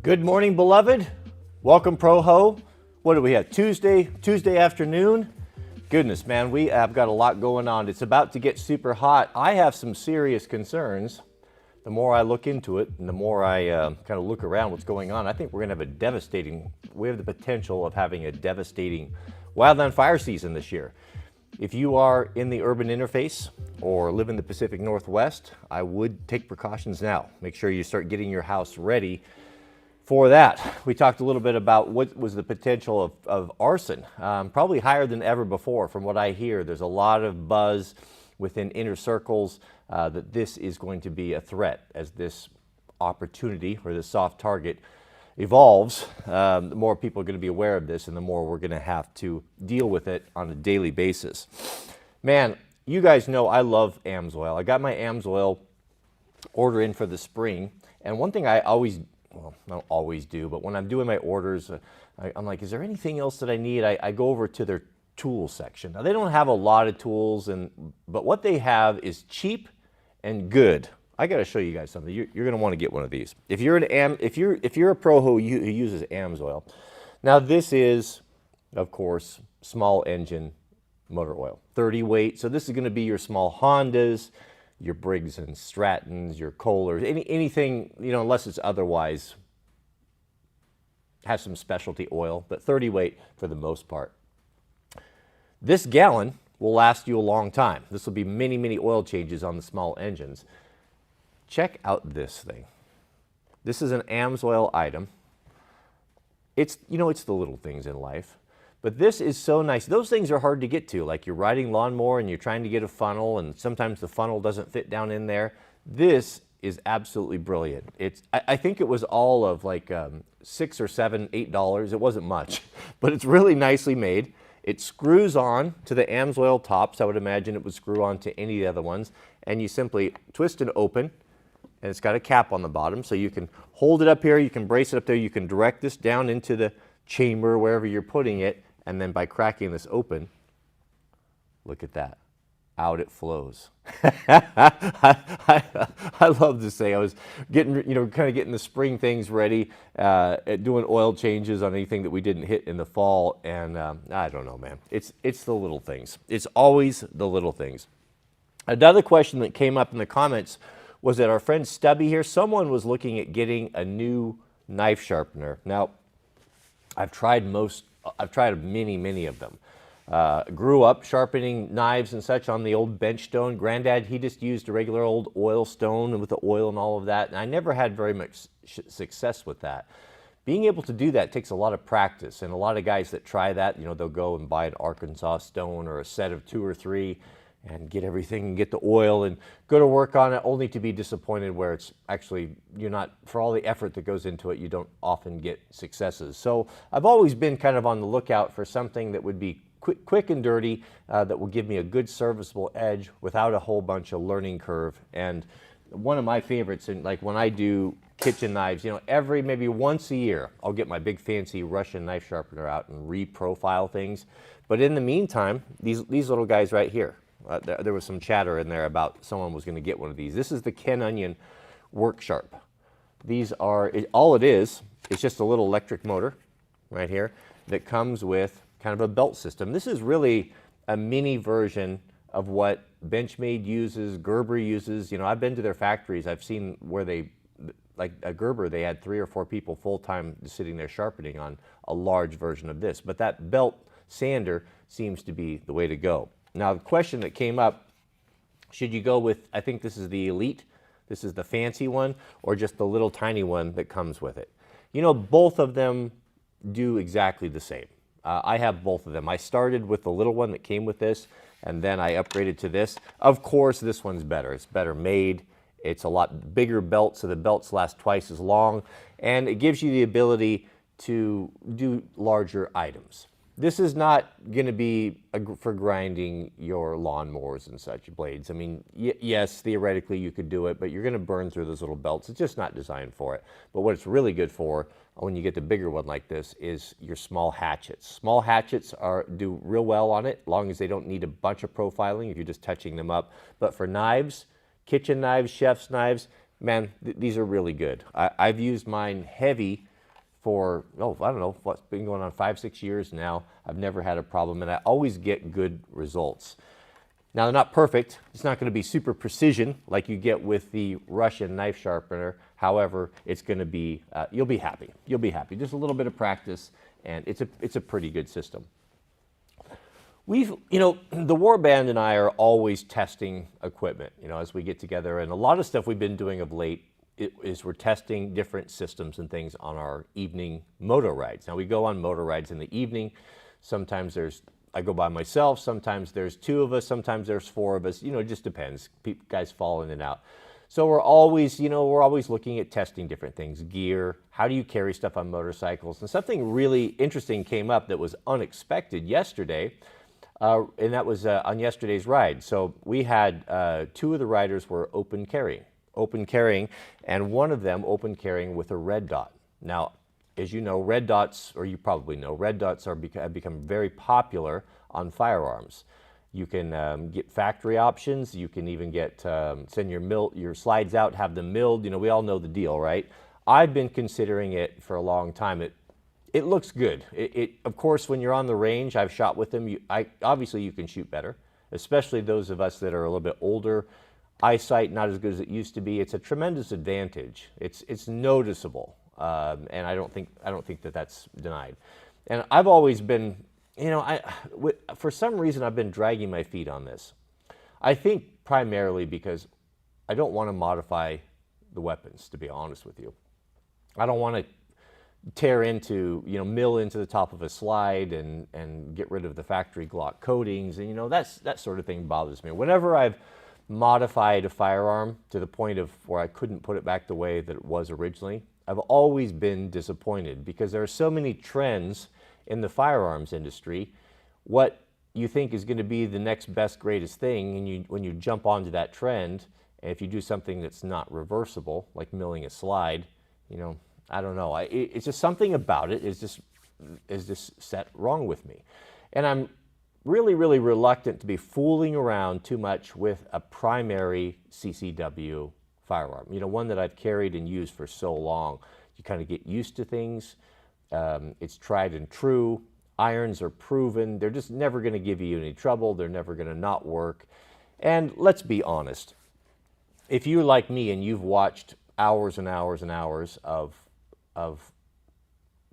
Good morning, beloved. Welcome, Pro-Ho. What do we have? Tuesday afternoon. Goodness, man, we have got a lot going on. It's about to get super hot. I have some serious concerns. The more I look into it and the more I kind of look around what's going on, I think we're going to have we have the potential of having a devastating wildland fire season this year. If you are in the urban interface or live in the Pacific Northwest, I would take precautions now. Make sure you start getting your house ready for that. We talked a little bit about what was the potential of arson, probably higher than ever before. From what I hear, there's a lot of buzz within inner circles that this is going to be a threat as this opportunity or this soft target evolves. The more people are going to be aware of this and the more we're going to have to deal with it on a daily basis. Man, you guys know I love AMSOIL. I got my AMSOIL order in for the spring, and one thing I always don't always do, but when I'm doing my orders, I'm like, is there anything else that I need? I go over to their tool section. Now, they don't have a lot of tools, but what they have is cheap and good. I got to show you guys something. You're going to want to get one of these. If you're a pro who uses AMSOIL, now this is, of course, small engine motor oil, 30 weight. So this is going to be your small Hondas, your Briggs and Strattons, your Kohlers, anything, unless it's otherwise has some specialty oil, but 30 weight for the most part. This gallon will last you a long time. This will be many, many oil changes on the small engines. Check out this thing. This is an AMSOIL item. It's the little things in life. But this is so nice. Those things are hard to get to, like you're riding lawnmower and you're trying to get a funnel and sometimes the funnel doesn't fit down in there. This is absolutely brilliant. I think it was all of like $6 or $7, $8. It wasn't much, but it's really nicely made. It screws on to the AMSOIL tops. I would imagine it would screw on to any of the other ones. And you simply twist it open, and it's got a cap on the bottom. So you can hold it up here, you can brace it up there, you can direct this down into the chamber, wherever you're putting it. And then by cracking this open, look at that, out it flows. I love this thing. I was getting, kind of getting the spring things ready, doing oil changes on anything that we didn't hit in the fall. And I don't know, man, it's the little things. It's always the little things. Another question that came up in the comments was that our friend Stubby here, someone was looking at getting a new knife sharpener. Now, I've tried many of them. Grew up sharpening knives and such on the old bench stone. Granddad, he just used a regular old oil stone with the oil and all of that, and I never had very much success with that. Being able to do that takes a lot of practice, and a lot of guys that try that, they'll go and buy an Arkansas stone or a set of 2 or 3 and get everything and get the oil and go to work on it, only to be disappointed where it's actually, for all the effort that goes into it, you don't often get successes. So I've always been kind of on the lookout for something that would be quick and dirty, that will give me a good serviceable edge without a whole bunch of learning curve. And one of my favorites, like when I do kitchen knives, every maybe once a year, I'll get my big fancy Russian knife sharpener out and reprofile things. But in the meantime, these little guys right here, there was some chatter in there about someone was going to get one of these. This is the Ken Onion Work Sharp. These are, all it is just a little electric motor right here that comes with kind of a belt system. This is really a mini version of what Benchmade uses, Gerber uses. I've been to their factories. I've seen where like a Gerber, they had 3 or 4 people full-time sitting there sharpening on a large version of this. But that belt sander seems to be the way to go. Now, the question that came up, should you go with, I think this is the Elite, this is the fancy one, or just the little tiny one that comes with it? Both of them do exactly the same. I have both of them. I started with the little one that came with this, and then I upgraded to this. Of course, this one's better. It's better made. It's a lot bigger belt, so the belts last twice as long, and it gives you the ability to do larger items. This is not going to be for grinding your lawnmowers and such blades. I mean, yes, theoretically you could do it, but you're going to burn through those little belts. It's just not designed for it. But what it's really good for when you get the bigger one like this is your small hatchets. Small hatchets do real well on it, as long as they don't need a bunch of profiling if you're just touching them up. But for knives, kitchen knives, chef's knives, man, these are really good. I've used mine heavy for, oh, I don't know, what's been going on 5-6 years now. I've never had a problem, and I always get good results. Now, they're not perfect. It's not going to be super precision like you get with the Russian knife sharpener. However, it's going to be, you'll be happy. You'll be happy. Just a little bit of practice, and it's a pretty good system. The Warband and I are always testing equipment, as we get together. And a lot of stuff we've been doing of late is we're testing different systems and things on our evening moto rides. Now, we go on moto rides in the evening. Sometimes I go by myself. Sometimes there's 2 of us. Sometimes there's 4 of us. It just depends. Guys fall in and out. So we're always looking at testing different things, gear. How do you carry stuff on motorcycles? And something really interesting came up that was unexpected yesterday. And that was on yesterday's ride. So we had 2 of the riders were open carrying, and one of them open carrying with a red dot. Now, as you know, red dots, or you probably know, red dots have become very popular on firearms. You can get factory options. You can even get send your slides out, have them milled. We all know the deal, right? I've been considering it for a long time. It looks good. Of course, when you're on the range, I've shot with them. Obviously, you can shoot better, especially those of us that are a little bit older. Eyesight not as good as it used to be. It's a tremendous advantage. It's noticeable, and I don't think that that's denied. And I've always been, for some reason, I've been dragging my feet on this. I think primarily because I don't want to modify the weapons, to be honest with you. I don't want to tear into, mill into the top of a slide and get rid of the factory Glock coatings, and that sort of thing bothers me. Whenever I've modified a firearm to the point of where I couldn't put it back the way that it was originally, I've always been disappointed because there are so many trends in the firearms industry. What you think is going to be the next best, greatest thing, and when you jump onto that trend, and if you do something that's not reversible, like milling a slide, I don't know. It's just something about it is just set wrong with me. And I'm really, really reluctant to be fooling around too much with a primary CCW firearm. One that I've carried and used for so long. You kind of get used to things. It's tried and true. Irons are proven. They're just never going to give you any trouble. They're never going to not work. And let's be honest. If you're like me and you've watched hours and hours and hours of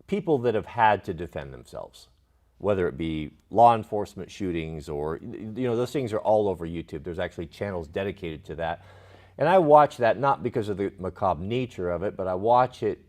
people that have had to defend themselves, whether it be law enforcement shootings or, those things are all over YouTube. There's actually channels dedicated to that. And I watch that not because of the macabre nature of it, but I watch it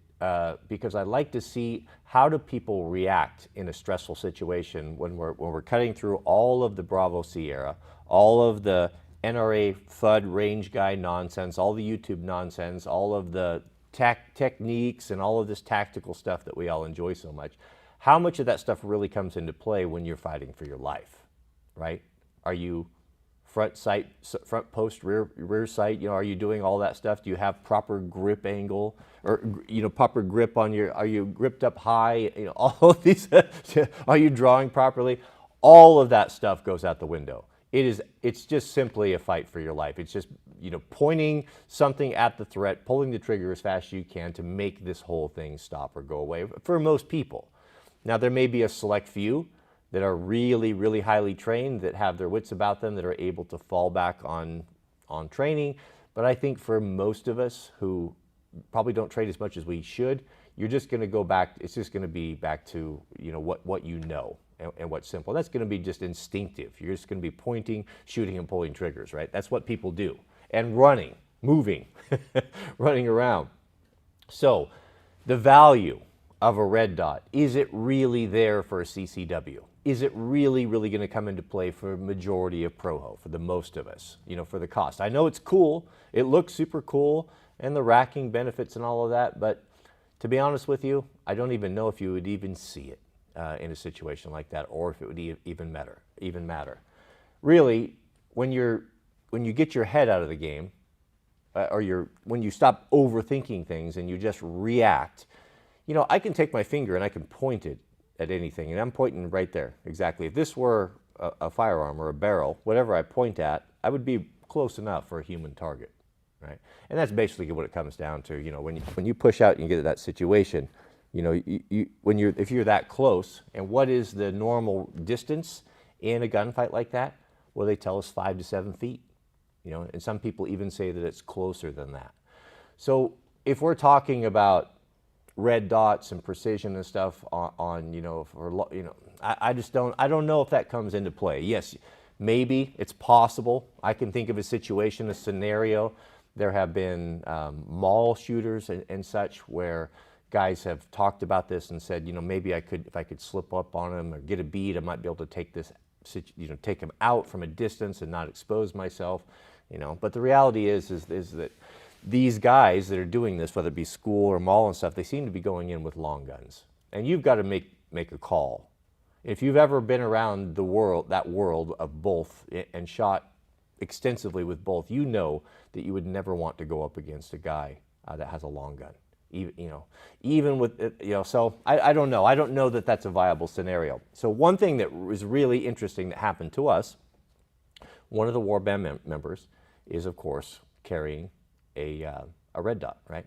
because I like to see how do people react in a stressful situation when we're cutting through all of the Bravo Sierra, all of the NRA FUD range guy nonsense, all the YouTube nonsense, all of the techniques and all of this tactical stuff that we all enjoy so much. How much of that stuff really comes into play when you're fighting for your life, right? Are you front post, rear sight? Are you doing all that stuff? Do you have proper grip angle or, proper grip on are you gripped up high? All of these, are you drawing properly? All of that stuff goes out the window. It's just simply a fight for your life. It's just, pointing something at the threat, pulling the trigger as fast as you can to make this whole thing stop or go away for most people. Now, there may be a select few that are really, really highly trained, that have their wits about them, that are able to fall back on training. But I think for most of us who probably don't train as much as we should, you're just going to go back. It's just going to be back to, what you know and what's simple. That's going to be just instinctive. You're just going to be pointing, shooting, and pulling triggers, right? That's what people do. And running, moving, running around. So the value of a red dot, is it really there for a CCW? Is it really, really going to come into play for a majority of Proho, for the most of us, for the cost? I know it's cool. It looks super cool, and the racking benefits and all of that, but to be honest with you, I don't even know if you would even see it in a situation like that, or if it would even matter. Really, when you get your head out of the game, when you stop overthinking things and you just react, I can take my finger and I can point it at anything, and I'm pointing right there, exactly. If this were a firearm or a barrel, whatever I point at, I would be close enough for a human target, right? And that's basically what it comes down to. When you push out and you get to that situation, You know, if you're that close, and what is the normal distance in a gunfight like that? Well, they tell us 5 to 7 feet. You know, and some people even say that it's closer than that. So if we're talking about red dots and precision and stuff on you know, I don't know if that comes into play. Yes, maybe it's possible. I can think of a situation, a scenario. There have been mall shooters and such where guys have talked about this and said, you know, maybe I could, if I could slip up on them or get a bead, I might be able to take this, you know, take them out from a distance and not expose myself, you know. But the reality is that these guys that are doing this, whether it be school or mall and stuff, they seem to be going in with long guns. And you've got to make a call. If you've ever been around that world of both and shot extensively with both, you know that you would never want to go up against a guy that has a long gun. Even with, you know, so I don't know. I don't know that that's a viable scenario. So one thing that was really interesting that happened to us, one of the warband members is, of course, carrying a red dot, right?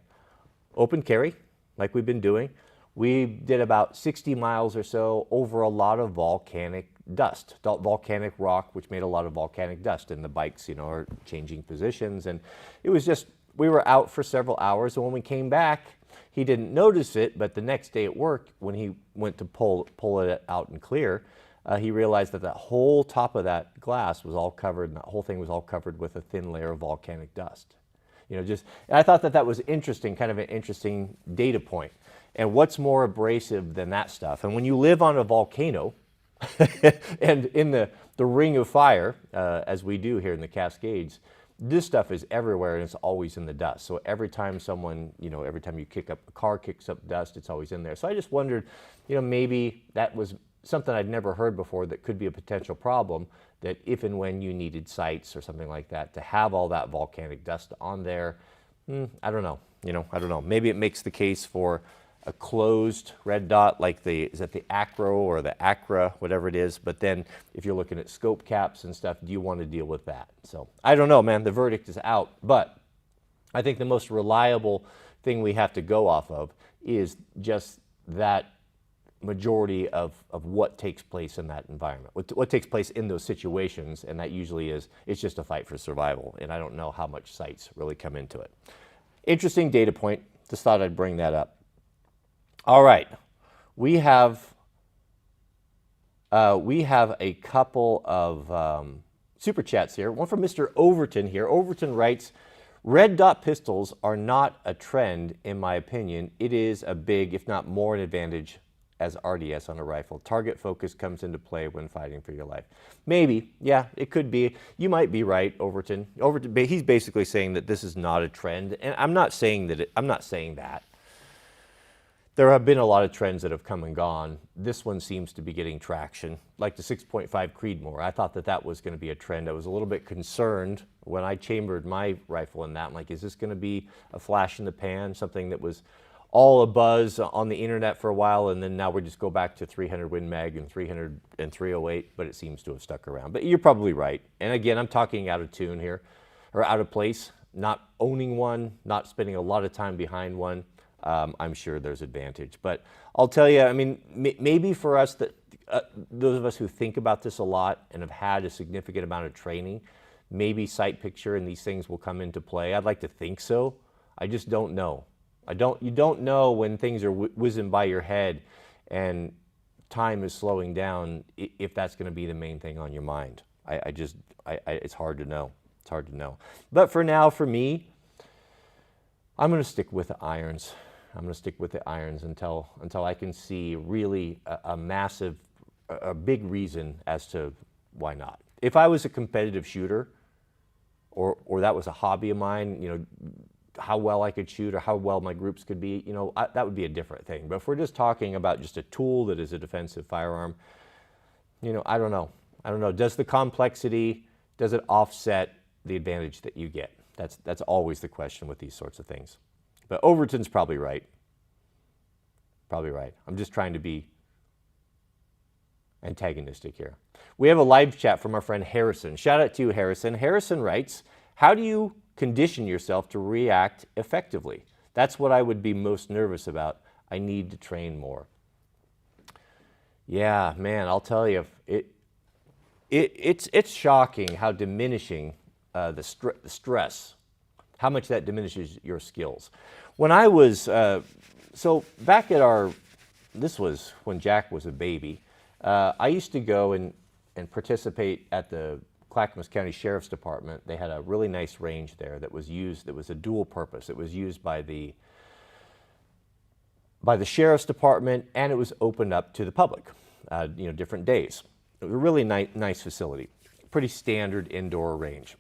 Open carry, like we've been doing. We did about 60 miles or so over a lot of volcanic dust, volcanic rock, which made a lot of volcanic dust, and the bikes, you know, are changing positions. And it was just, we were out for several hours, and when we came back, he didn't notice it, but the next day at work, when he went to pull it out and clear, he realized that that whole top of that glass was all covered, and that whole thing was all covered with a thin layer of volcanic dust. You know, and I thought that that was interesting, kind of an interesting data point. And what's more abrasive than that stuff? And when you live on a volcano, and in the ring of fire, as we do here in the Cascades, this stuff is everywhere and it's always in the dust. So every time someone, you know, every time you kick up, a car kicks up dust, it's always in there. So I just wondered, you know, maybe that was something I'd never heard before that could be a potential problem, that if and when you needed sights or something like that, to have all that volcanic dust on there, I don't know, you know, I don't know. Maybe it makes the case for a closed red dot, like is that the Acro or the Acra, whatever it is. But then if you're looking at scope caps and stuff, do you want to deal with that? So I don't know, man, the verdict is out. But I think the most reliable thing we have to go off of is just that majority of what takes place in that environment, what takes place in those situations. And that usually it's just a fight for survival. And I don't know how much sights really come into it. Interesting data point. Just thought I'd bring that up. All right, we have a couple of super chats here. One from Mr. Overton here. Overton writes, red dot pistols are not a trend, in my opinion. It is a big, if not more, an advantage as RDS on a rifle. Target focus comes into play when fighting for your life. Maybe, yeah, it could be. You might be right, Overton. He's basically saying that this is not a trend, and I'm not saying that. There have been a lot of trends that have come and gone. This one seems to be getting traction, like the 6.5 Creedmoor. I thought that that was going to be a trend. I was a little bit concerned when I chambered my rifle in that. I'm like, is this going to be a flash in the pan, something that was all a buzz on the internet for a while, and then now we just go back to 300 Win Mag and 300 and 308, but it seems to have stuck around. But you're probably right. And again, I'm talking out of tune here, or out of place, not owning one, not spending a lot of time behind one. I'm sure there's advantage. But I'll tell you, I mean, maybe for us, those of us who think about this a lot and have had a significant amount of training, maybe sight picture and these things will come into play. I'd like to think so. I just don't know. You don't know when things are whizzing by your head and time is slowing down, if that's going to be the main thing on your mind. It's hard to know. It's hard to know. But for now, for me, I'm going to stick with the irons. I'm going to stick with the irons until I can see really a big reason as to why not. If I was a competitive shooter, or that was a hobby of mine, you know, how well I could shoot or how well my groups could be, you know, that would be a different thing. But if we're just talking about just a tool that is a defensive firearm, you know, I don't know. I don't know. Does the complexity, does it offset the advantage that you get? That's always the question with these sorts of things. But Overton's probably right. Probably right. I'm just trying to be antagonistic here. We have a live chat from our friend Harrison. Shout out to you, Harrison. Harrison writes, how do you condition yourself to react effectively? That's what I would be most nervous about. I need to train more. Yeah, man, I'll tell you, it's shocking how diminishing the stress, how much that diminishes your skills. When I was, so back at this was when Jack was a baby, I used to go and participate at the Clackamas County Sheriff's Department. They had a really nice range there that was used, that was a dual purpose. It was used by the Sheriff's Department, and it was opened up to the public, different days. It was a really nice facility, pretty standard indoor range.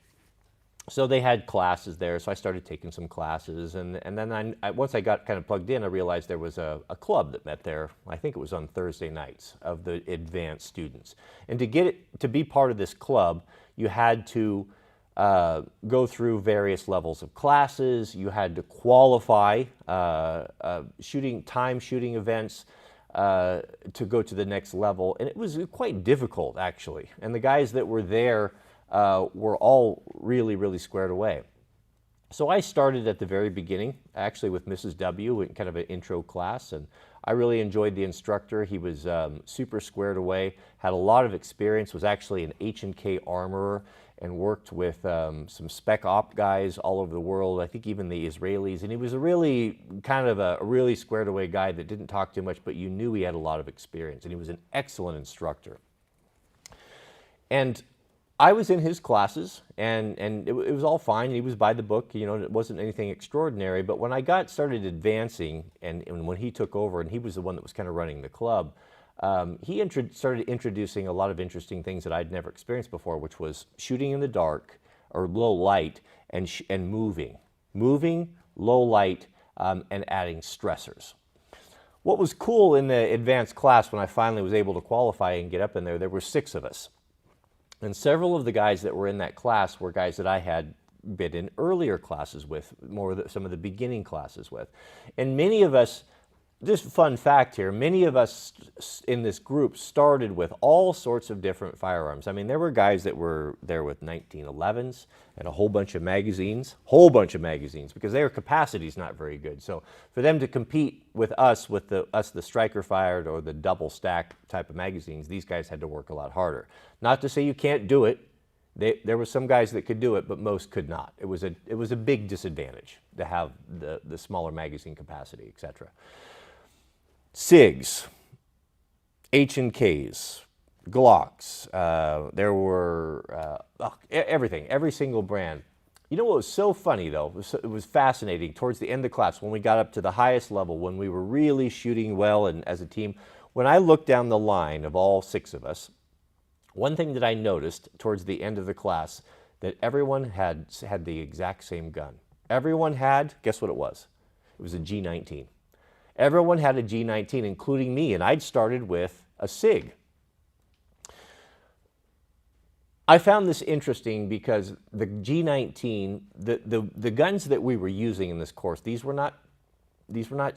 So they had classes there, so I started taking some classes, and then once I got kind of plugged in, I realized there was a club that met there. I think it was on Thursday nights, of the advanced students. And to be part of this club, you had to go through various levels of classes. You had to qualify shooting events to go to the next level, and it was quite difficult, actually. And the guys that were there were all really, really squared away. So I started at the very beginning, actually with Mrs. W, in kind of an intro class, and I really enjoyed the instructor. He was super squared away, had a lot of experience, was actually an H&K armorer, and worked with some spec op guys all over the world, I think even the Israelis, and he was a really squared away guy that didn't talk too much, but you knew he had a lot of experience, and he was an excellent instructor. And I was in his classes, and it was all fine. He was by the book, it wasn't anything extraordinary, but when I started advancing, and when he took over, and he was the one that was kind of running the club, he started introducing a lot of interesting things that I'd never experienced before, which was shooting in the dark or low light and moving, low light, and adding stressors. What was cool in the advanced class when I finally was able to qualify and get up in there were 6 of us. And several of the guys that were in that class were guys that I had been in earlier classes with, some of the beginning classes with. And many of us, just fun fact here, many of us in this group started with all sorts of different firearms. I mean, there were guys that were there with 1911s and a whole bunch of magazines, because their capacity is not very good. So for them to compete with us, the striker fired or the double stack type of magazines, these guys had to work a lot harder. Not to say you can't do it. There were some guys that could do it, but most could not. It was a big disadvantage to have the smaller magazine capacity, etc. SIGs, H&Ks, Glocks, there were everything, every single brand. You know what was so funny, though? It was fascinating. Towards the end of the class, when we got up to the highest level, when we were really shooting well and as a team, when I looked down the line of all 6 of us, one thing that I noticed towards the end of the class, that everyone had the exact same gun. Everyone had, guess what it was? It was a G19. Everyone had a G19, including me, and I'd started with a SIG. I found this interesting because the G19, the guns that we were using in this course, these were not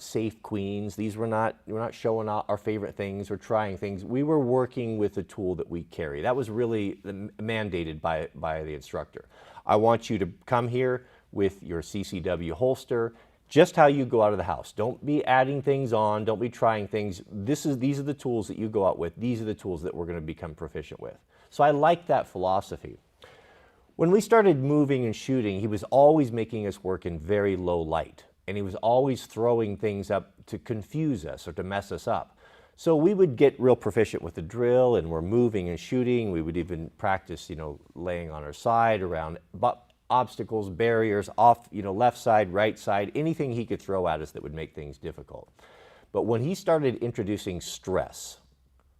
safe queens. We're not showing out our favorite things or trying things. We were working with the tool that we carry. That was really mandated by the instructor. I want you to come here with your CCW holster, just how you go out of the house. Don't be adding things on, don't be trying things. These are the tools that you go out with. These are the tools that we're going to become proficient with. So I like that philosophy. When we started moving and shooting, he was always making us work in very low light, and he was always throwing things up to confuse us or to mess us up. So we would get real proficient with the drill, and we're moving and shooting. We would even practice, laying on our side around obstacles, barriers, off, left side, right side, anything he could throw at us that would make things difficult. But when he started introducing stress,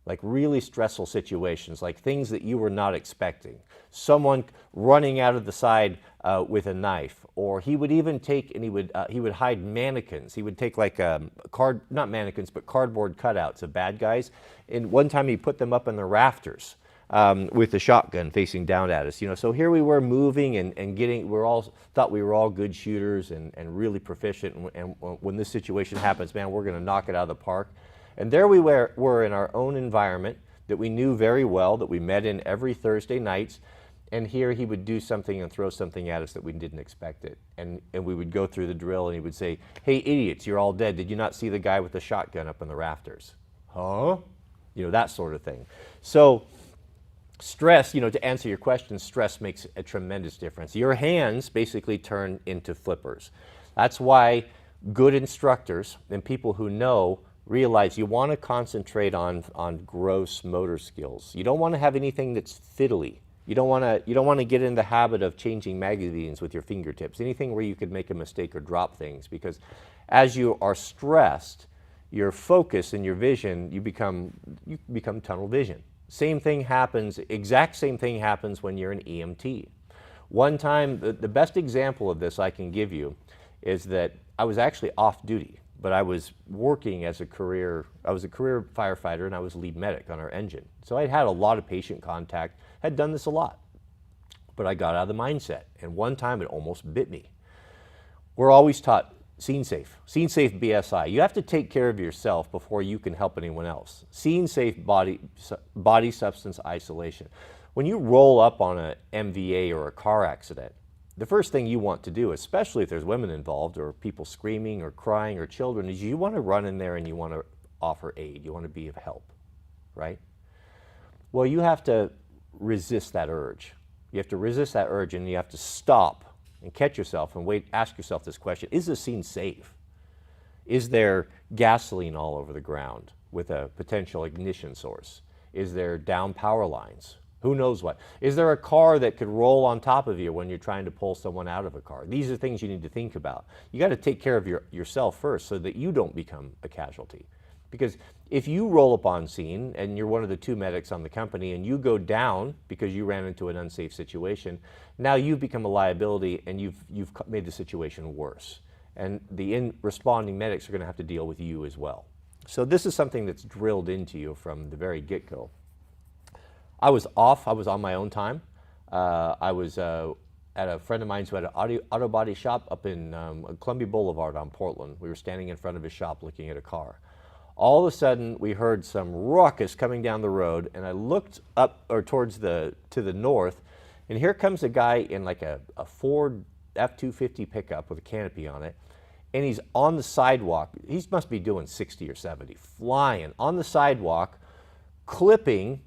like really stressful situations, like things that you were not expecting, someone running out of the side with a knife, or he would even take and he would hide mannequins. He would take like not mannequins, but cardboard cutouts of bad guys. And one time he put them up in the rafters with the shotgun facing down at us. So here we were moving and thought we were all good shooters and really proficient. And when this situation happens, man, we're going to knock it out of the park. And there we were in our own environment that we knew very well, that we met in every Thursday nights. And here he would do something and throw something at us that we didn't expect it. And we would go through the drill and he would say, "Hey, idiots, you're all dead. Did you not see the guy with the shotgun up in the rafters?" Huh? You know, that sort of thing. So stress, you know, to answer your question, stress makes a tremendous difference. Your hands basically turn into flippers. That's why good instructors and people who know realize you want to concentrate on gross motor skills. You don't want to have anything that's fiddly. You don't want to get in the habit of changing magazines with your fingertips, anything where you could make a mistake or drop things, because as you are stressed, your focus and your vision, you become tunnel vision. Same thing happens, exact same thing happens when you're an EMT. One time, the best example of this I can give you is that I was actually off duty, but I was working as I was a career firefighter and I was lead medic on our engine. So I'd had a lot of patient contact, had done this a lot, but I got out of the mindset. And one time it almost bit me. We're always taught scene safe BSI. You have to take care of yourself before you can help anyone else. Scene safe body substance isolation. When you roll up on a MVA or a car accident, the first thing you want to do, especially if there's women involved or people screaming or crying or children, is you want to run in there and you want to offer aid. You want to be of help, right? Well, you have to resist that urge. You have to resist that urge and you have to stop and catch yourself and wait, ask yourself this question: is this scene safe? Is there gasoline all over the ground with a potential ignition source? Is there down power lines? Who knows what? Is there a car that could roll on top of you when you're trying to pull someone out of a car? These are things you need to think about. You got to take care of yourself first so that you don't become a casualty. Because if you roll up on scene and you're one of the 2 medics on the company and you go down because you ran into an unsafe situation, now you've become a liability and you've made the situation worse. And the responding medics are going to have to deal with you as well. So this is something that's drilled into you from the very get-go. I was off. I was on my own time. I was at a friend of mine's who had an auto body shop up in Columbia Boulevard on Portland. We were standing in front of his shop looking at a car. All of a sudden, we heard some ruckus coming down the road, and I looked up or to the north, and here comes a guy in like a Ford F-250 pickup with a canopy on it, and he's on the sidewalk. He must be doing 60 or 70, flying on the sidewalk, clipping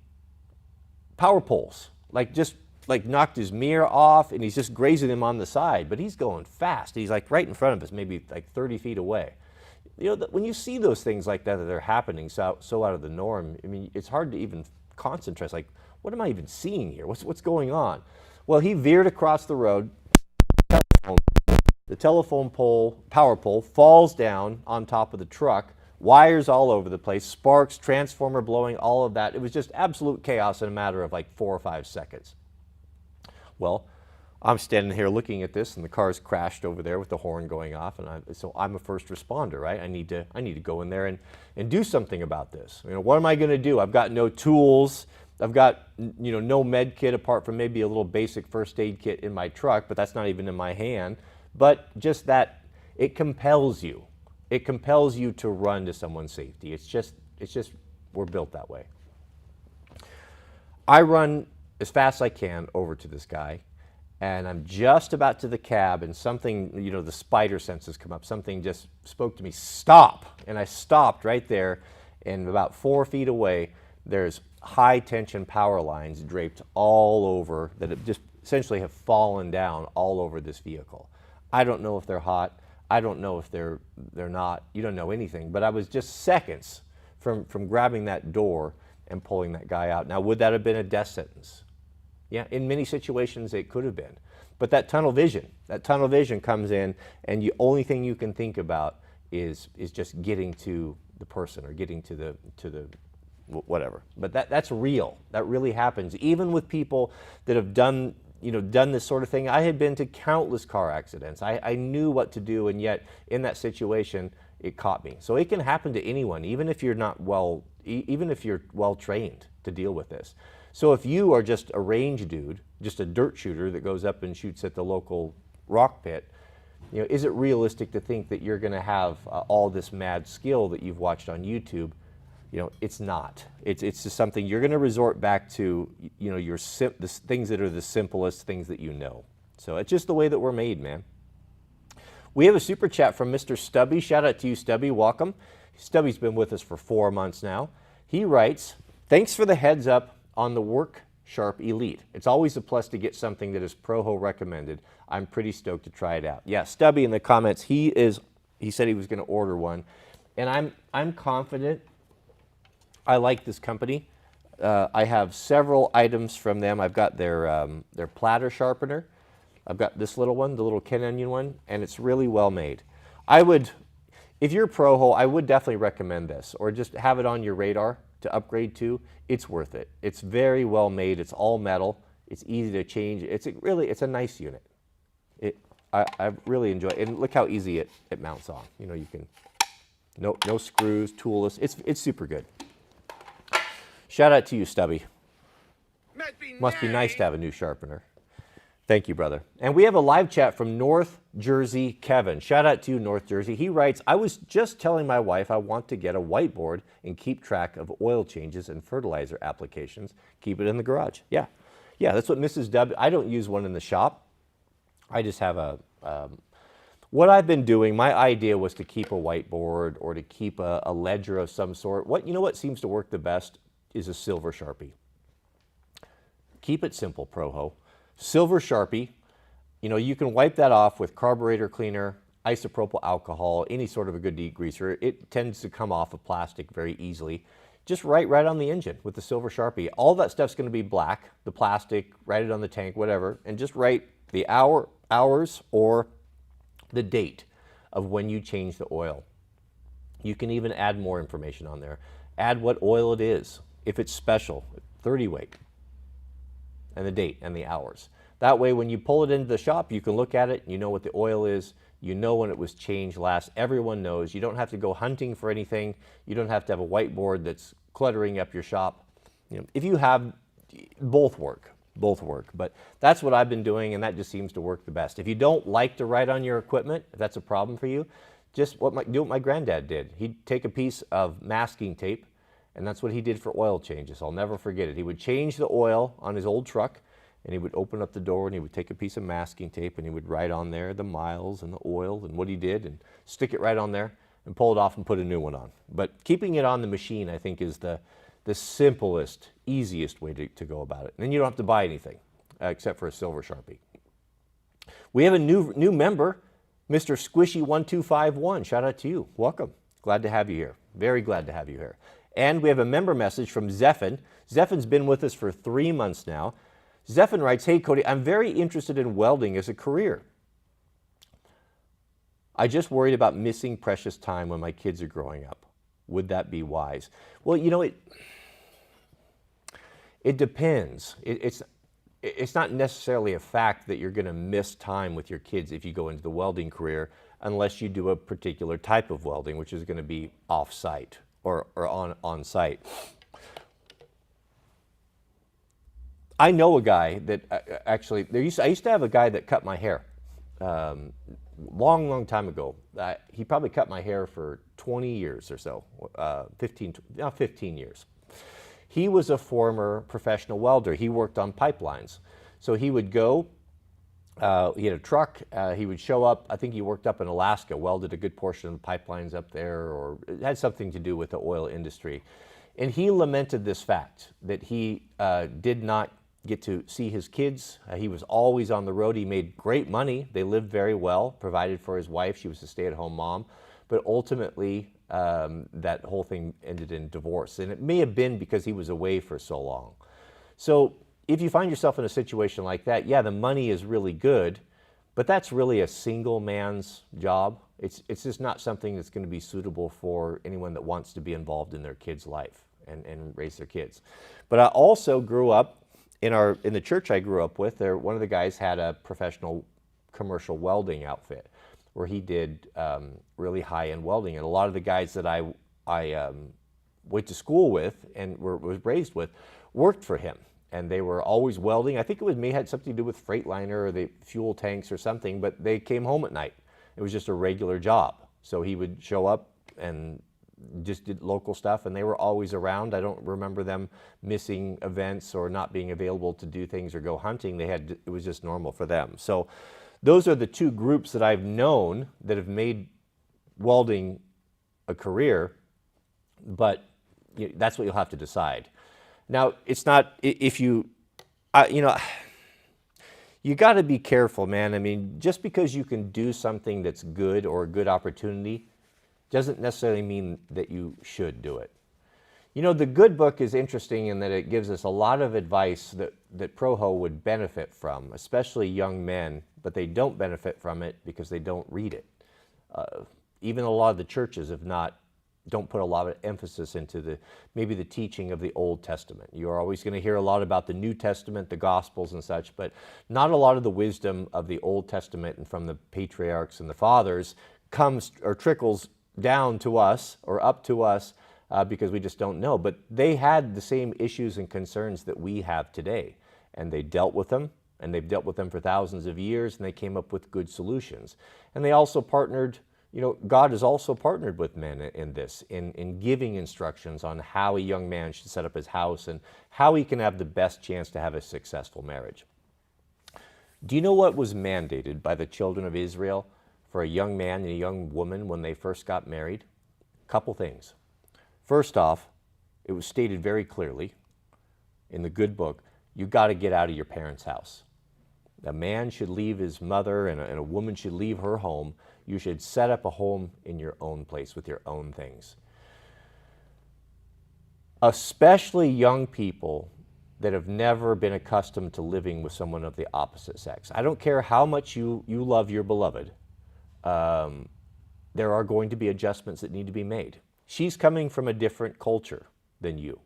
power poles, just knocked his mirror off, and he's just grazing them on the side, but he's going fast. He's like right in front of us, maybe like 30 feet away. You know, when you see those things like that are happening so out of the norm, I mean, it's hard to even concentrate. Like, what am I even seeing here? What's going on? Well, he veered across the road. The telephone pole, power pole, falls down on top of the truck. Wires all over the place, sparks, transformer blowing, all of that. It was just absolute chaos in a matter of like 4 or 5 seconds. Well, I'm standing here looking at this, and the car's crashed over there with the horn going off, and so I'm a first responder, right? I need to go in there and do something about this. You know, what am I going to do? I've got no tools. I've got no med kit apart from maybe a little basic first aid kit in my truck, but that's not even in my hand. But just that, it compels you. It compels you to run to someone's safety. It's just we're built that way. I run as fast as I can over to this guy, and I'm just about to the cab, and something, the spider senses come up. Something just spoke to me, stop. And I stopped right there, and about 4 feet away, there's high tension power lines draped all over that have just essentially have fallen down all over this vehicle. I don't know if they're hot. I don't know if they're not. You don't know anything. But I was just seconds from grabbing that door and pulling that guy out. Now, would that have been a death sentence? Yeah, in many situations it could have been. But that tunnel vision comes in, and the only thing you can think about is just getting to the person or getting to the whatever. But that's real. That really happens. Even with people that have done this sort of thing. I had been to countless car accidents. I knew what to do, and yet in that situation, it caught me. So it can happen to anyone, even if you're well trained to deal with this. So if you are just a range dude, just a dirt shooter that goes up and shoots at the local rock pit, is it realistic to think that you're going to have all this mad skill that you've watched on YouTube It's not. It's just something you're going to resort back to, the things that are the simplest things that you know. So it's just the way that we're made, man. We have a super chat from Mr. Stubby. Shout out to you, Stubby. Welcome. Stubby's been with us for 4 months now. He writes, thanks for the heads up on the Work Sharp Elite. It's always a plus to get something that is Proho recommended. I'm pretty stoked to try it out. Yeah, Stubby in the comments, he said he was going to order one. And I'm confident. I like this company. I have several items from them. I've got their platter sharpener. I've got this little one, the little Ken Onion one, and it's really well made. If you're Proho, I would definitely recommend this, or just have it on your radar to upgrade to. It's worth it. It's very well made. It's all metal. It's easy to change. It's a nice unit. I really enjoy it. And look how easy it mounts on. You can, no screws, toolless. It's super good. Shout out to you, Stubby. Must be nice to have a new sharpener. Thank you, brother. And we have a live chat from North Jersey, Kevin. Shout out to you, North Jersey. He writes, I was just telling my wife I want to get a whiteboard and keep track of oil changes and fertilizer applications. Keep it in the garage. Yeah, that's what Mrs. W. I don't use one in the shop. I just have what I've been doing, my idea was to keep a whiteboard or to keep a ledger of some sort. What seems to work the best is a silver Sharpie. Keep it simple, Proho. Silver Sharpie, you can wipe that off with carburetor cleaner, isopropyl alcohol, any sort of a good degreaser. It tends to come off of plastic very easily. Just write right on the engine with the silver Sharpie. All that stuff's going to be black, the plastic, write it on the tank, whatever, and just write the hours or the date of when you change the oil. You can even add more information on there. Add what oil it is. If it's special, 30 weight, and the date and the hours. That way, when you pull it into the shop, you can look at it, you know what the oil is, you know when it was changed last, everyone knows. You don't have to go hunting for anything. You don't have to have a whiteboard that's cluttering up your shop. If you have, both work, but that's what I've been doing, and that just seems to work the best. If you don't like to write on your equipment, if that's a problem for you, just do what my granddad did. He'd take a piece of masking tape, and that's what he did for oil changes. I'll never forget it. He would change the oil on his old truck, and he would open up the door, and he would take a piece of masking tape, and he would write on there the miles and the oil and what he did, and stick it right on there, and pull it off and put a new one on. But keeping it on the machine, I think, is the simplest, easiest way to go about it. And then you don't have to buy anything except for a silver Sharpie. We have a new member, Mr. Squishy1251. Shout out to you. Welcome. Glad to have you here. Very glad to have you here. And we have a member message from Zephon. Zephin's been with us for 3 months now. Zephon writes, hey, Cody, I'm very interested in welding as a career. I just worried about missing precious time when my kids are growing up. Would that be wise? Well, it depends. It's not necessarily a fact that you're going to miss time with your kids if you go into the welding career, unless you do a particular type of welding, which is going to be off-site or on site. I know a guy that actually, I used to have a guy that cut my hair long time ago. He probably cut my hair for 20 years or so, 15 years. He was a former professional welder. He worked on pipelines. So he would go, he had a truck, he would show up, I think he worked up in Alaska, welded a good portion of the pipelines up there, or it had something to do with the oil industry. And he lamented this fact, that he did not get to see his kids. He was always on the road. He made great money. They lived very well, provided for his wife. She was a stay-at-home mom. But ultimately, that whole thing ended in divorce. And it may have been because he was away for so long. So if you find yourself in a situation like that, yeah, the money is really good, but that's really a single man's job. It's just not something that's going to be suitable for anyone that wants to be involved in their kid's life and raise their kids. But I also grew up in the church I grew up with. One of the guys had a professional commercial welding outfit where he did really high-end welding, and a lot of the guys that I went to school with and was raised with worked for him, and they were always welding. I think it may had something to do with Freightliner or the fuel tanks or something, but they came home at night. It was just a regular job. So he would show up and just did local stuff, and they were always around. I don't remember them missing events or not being available to do things or go hunting. It was just normal for them. So those are the two groups that I've known that have made welding a career, but that's what you'll have to decide. Now, it's not, if you, you got to be careful, man. I mean, just because you can do something that's good or a good opportunity doesn't necessarily mean that you should do it. The good book is interesting in that it gives us a lot of advice that Proho would benefit from, especially young men, but they don't benefit from it because they don't read it. Even a lot of the churches don't put a lot of emphasis into maybe the teaching of the Old Testament. You're always going to hear a lot about the New Testament, the Gospels and such, but not a lot of the wisdom of the Old Testament and from the patriarchs and the fathers comes or trickles down to us or up to us because we just don't know. But they had the same issues and concerns that we have today, and they dealt with them, and they've dealt with them for thousands of years, and they came up with good solutions. And they also partnered, God has also partnered with men in this, in giving instructions on how a young man should set up his house and how he can have the best chance to have a successful marriage. Do you know what was mandated by the children of Israel for a young man and a young woman when they first got married? A couple things. First off, it was stated very clearly in the good book, you got to get out of your parents' house. A man should leave his mother and a woman should leave her home. You should set up a home in your own place with your own things. Especially young people that have never been accustomed to living with someone of the opposite sex. I don't care how much you love your beloved. There are going to be adjustments that need to be made. She's coming from a different culture than you.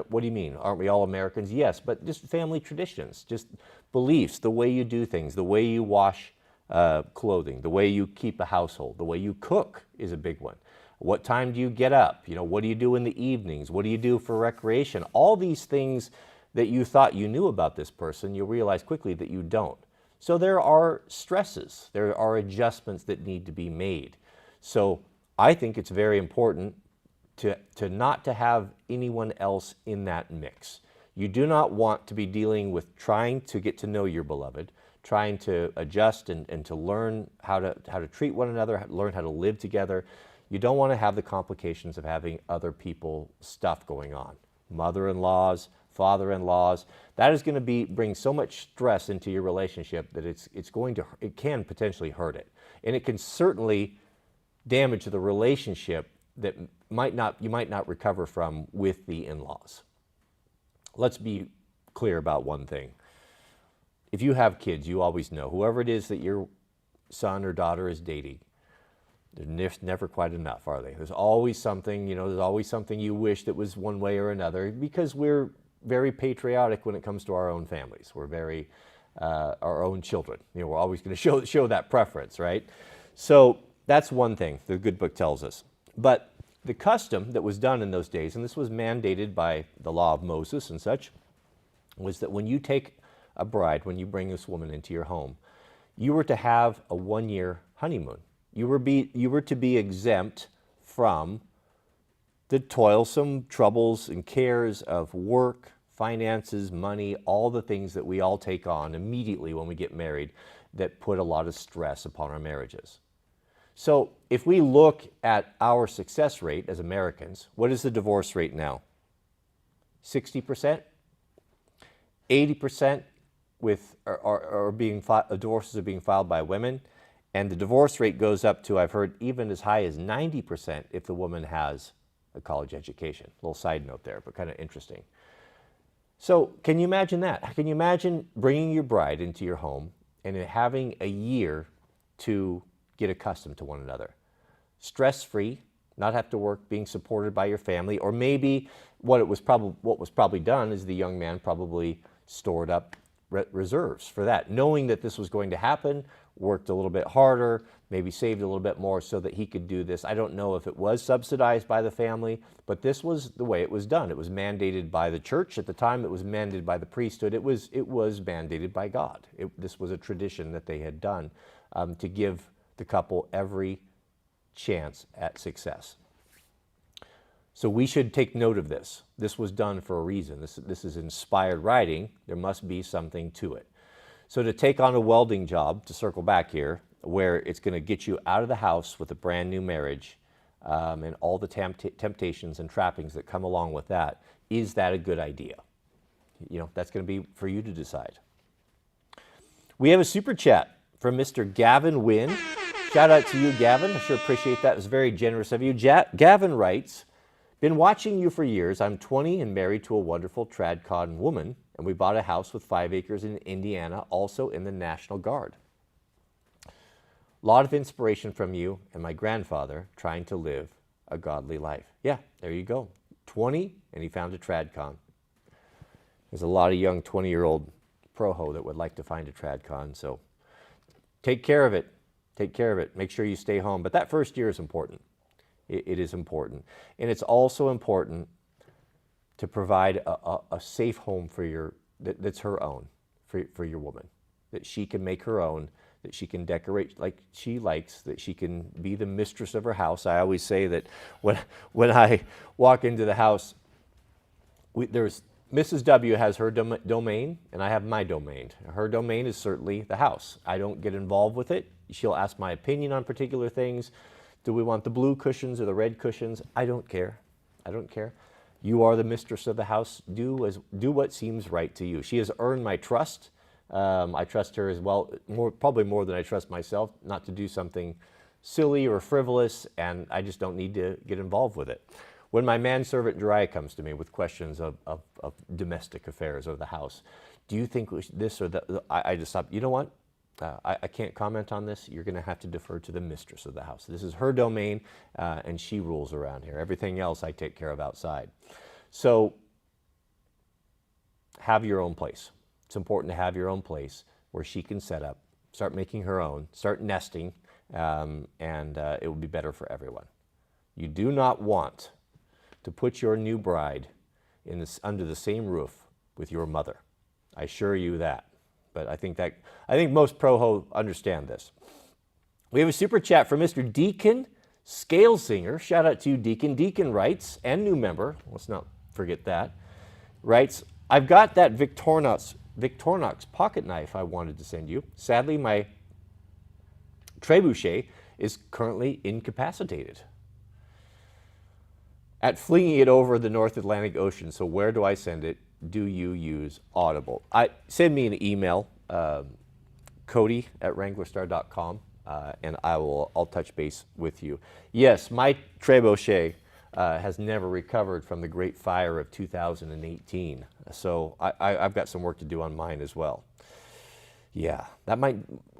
What do you mean? Aren't we all Americans? Yes, but just family traditions, just beliefs, the way you do things, the way you wash clothing, the way you keep a household, the way you cook is a big one. What time do you get up? What do you do in the evenings? What do you do for recreation? All these things that you thought you knew about this person, you realize quickly that you don't. So there are stresses, there are adjustments that need to be made. So I think it's very important to not to have anyone else in that mix. You do not want to be dealing with trying to get to know your beloved, trying to adjust and to learn how to treat one another, learn how to live together. You don't want to have the complications of having other people stuff going on. Mother-in-laws, father-in-laws, that is going to bring so much stress into your relationship that it can potentially hurt it. And it can certainly damage the relationship that you might not recover from with the in-laws. Let's be clear about one thing. If you have kids, you always know, whoever it is that your son or daughter is dating, they're never quite enough, are they? There's always something, there's always something you wish that was one way or another, because we're very patriotic when it comes to our own families. We're very, our own children. We're always going to show that preference, right? So that's one thing the good book tells us. But the custom that was done in those days, and this was mandated by the law of Moses and such, was that when you take a bride, when you bring this woman into your home, you were to have a 1-year honeymoon. You were to be exempt from the toilsome troubles and cares of work, finances, money, all the things that we all take on immediately when we get married that put a lot of stress upon our marriages. So if we look at our success rate as Americans, what is the divorce rate now? 60%? 80% divorces are being filed by women, and the divorce rate goes up to, I've heard, even as high as 90% if the woman has a college education. A little side note there, but kind of interesting. So can you imagine that? Can you imagine bringing your bride into your home and having a year to get accustomed to one another? Stress-free, not have to work, being supported by your family, or maybe what was probably done is the young man probably stored up reserves for that, knowing that this was going to happen, worked a little bit harder, maybe saved a little bit more so that he could do this. I don't know if it was subsidized by the family, but this was the way it was done. It was mandated by the church at the time. It was mandated by the priesthood. It was mandated by God. This was a tradition that they had done to give the couple every chance at success. So we should take note of this. This was done for a reason. This is inspired writing. There must be something to it. So to take on a welding job, to circle back here, where it's going to get you out of the house with a brand new marriage and all the temptations and trappings that come along with that, is that a good idea? You know, that's going to be for you to decide. We have a super chat from Mr. Gavin Wynn. Shout out to you, Gavin. I sure appreciate that. It was very generous of you. Gavin writes, been watching you for years. I'm 20 and married to a wonderful TradCon woman, and we bought a house with 5 acres in Indiana, also in the National Guard. A lot of inspiration from you and my grandfather trying to live a godly life. Yeah, there you go. 20, and he found a TradCon. There's a lot of young 20-year-old pro-ho that would like to find a TradCon, so take care of it. Take care of it. Make sure you stay home. But that first year is important. It is important. And it's also important to provide a safe home for that's her own, for your woman, that she can make her own, that she can decorate like she likes, that she can be the mistress of her house. I always say that when I walk into the house, there's Mrs. W has her domain, and I have my domain. Her domain is certainly the house. I don't get involved with it. She'll ask my opinion on particular things. Do we want the blue cushions or the red cushions? I don't care. I don't care. You are the mistress of the house. Do what seems right to you. She has earned my trust. I trust her as well, probably more than I trust myself, not to do something silly or frivolous, and I just don't need to get involved with it. When my manservant Jariah comes to me with questions of domestic affairs of the house, do you think this or that? I just stop. You know what? I can't comment on this. You're going to have to defer to the mistress of the house. This is her domain, and she rules around here. Everything else I take care of outside. So have your own place. It's important to have your own place where she can set up, start making her own, start nesting, and it will be better for everyone. You do not want to put your new bride under the same roof with your mother. I assure you that. But I think most pro-ho understand this. We have a super chat from Mr. Deacon Scalesinger. Shout out to you, Deacon. Deacon writes, and new member, let's not forget that, writes, I've got that Victorinox pocket knife I wanted to send you. Sadly, my trebuchet is currently incapacitated at flinging it over the North Atlantic Ocean. So where do I send it? Do you use Audible? Send me an email, Cody@Wranglerstar.com, and I'll touch base with you. Yes, my trebuchet has never recovered from the Great Fire of 2018, so I've got some work to do on mine as well. Yeah,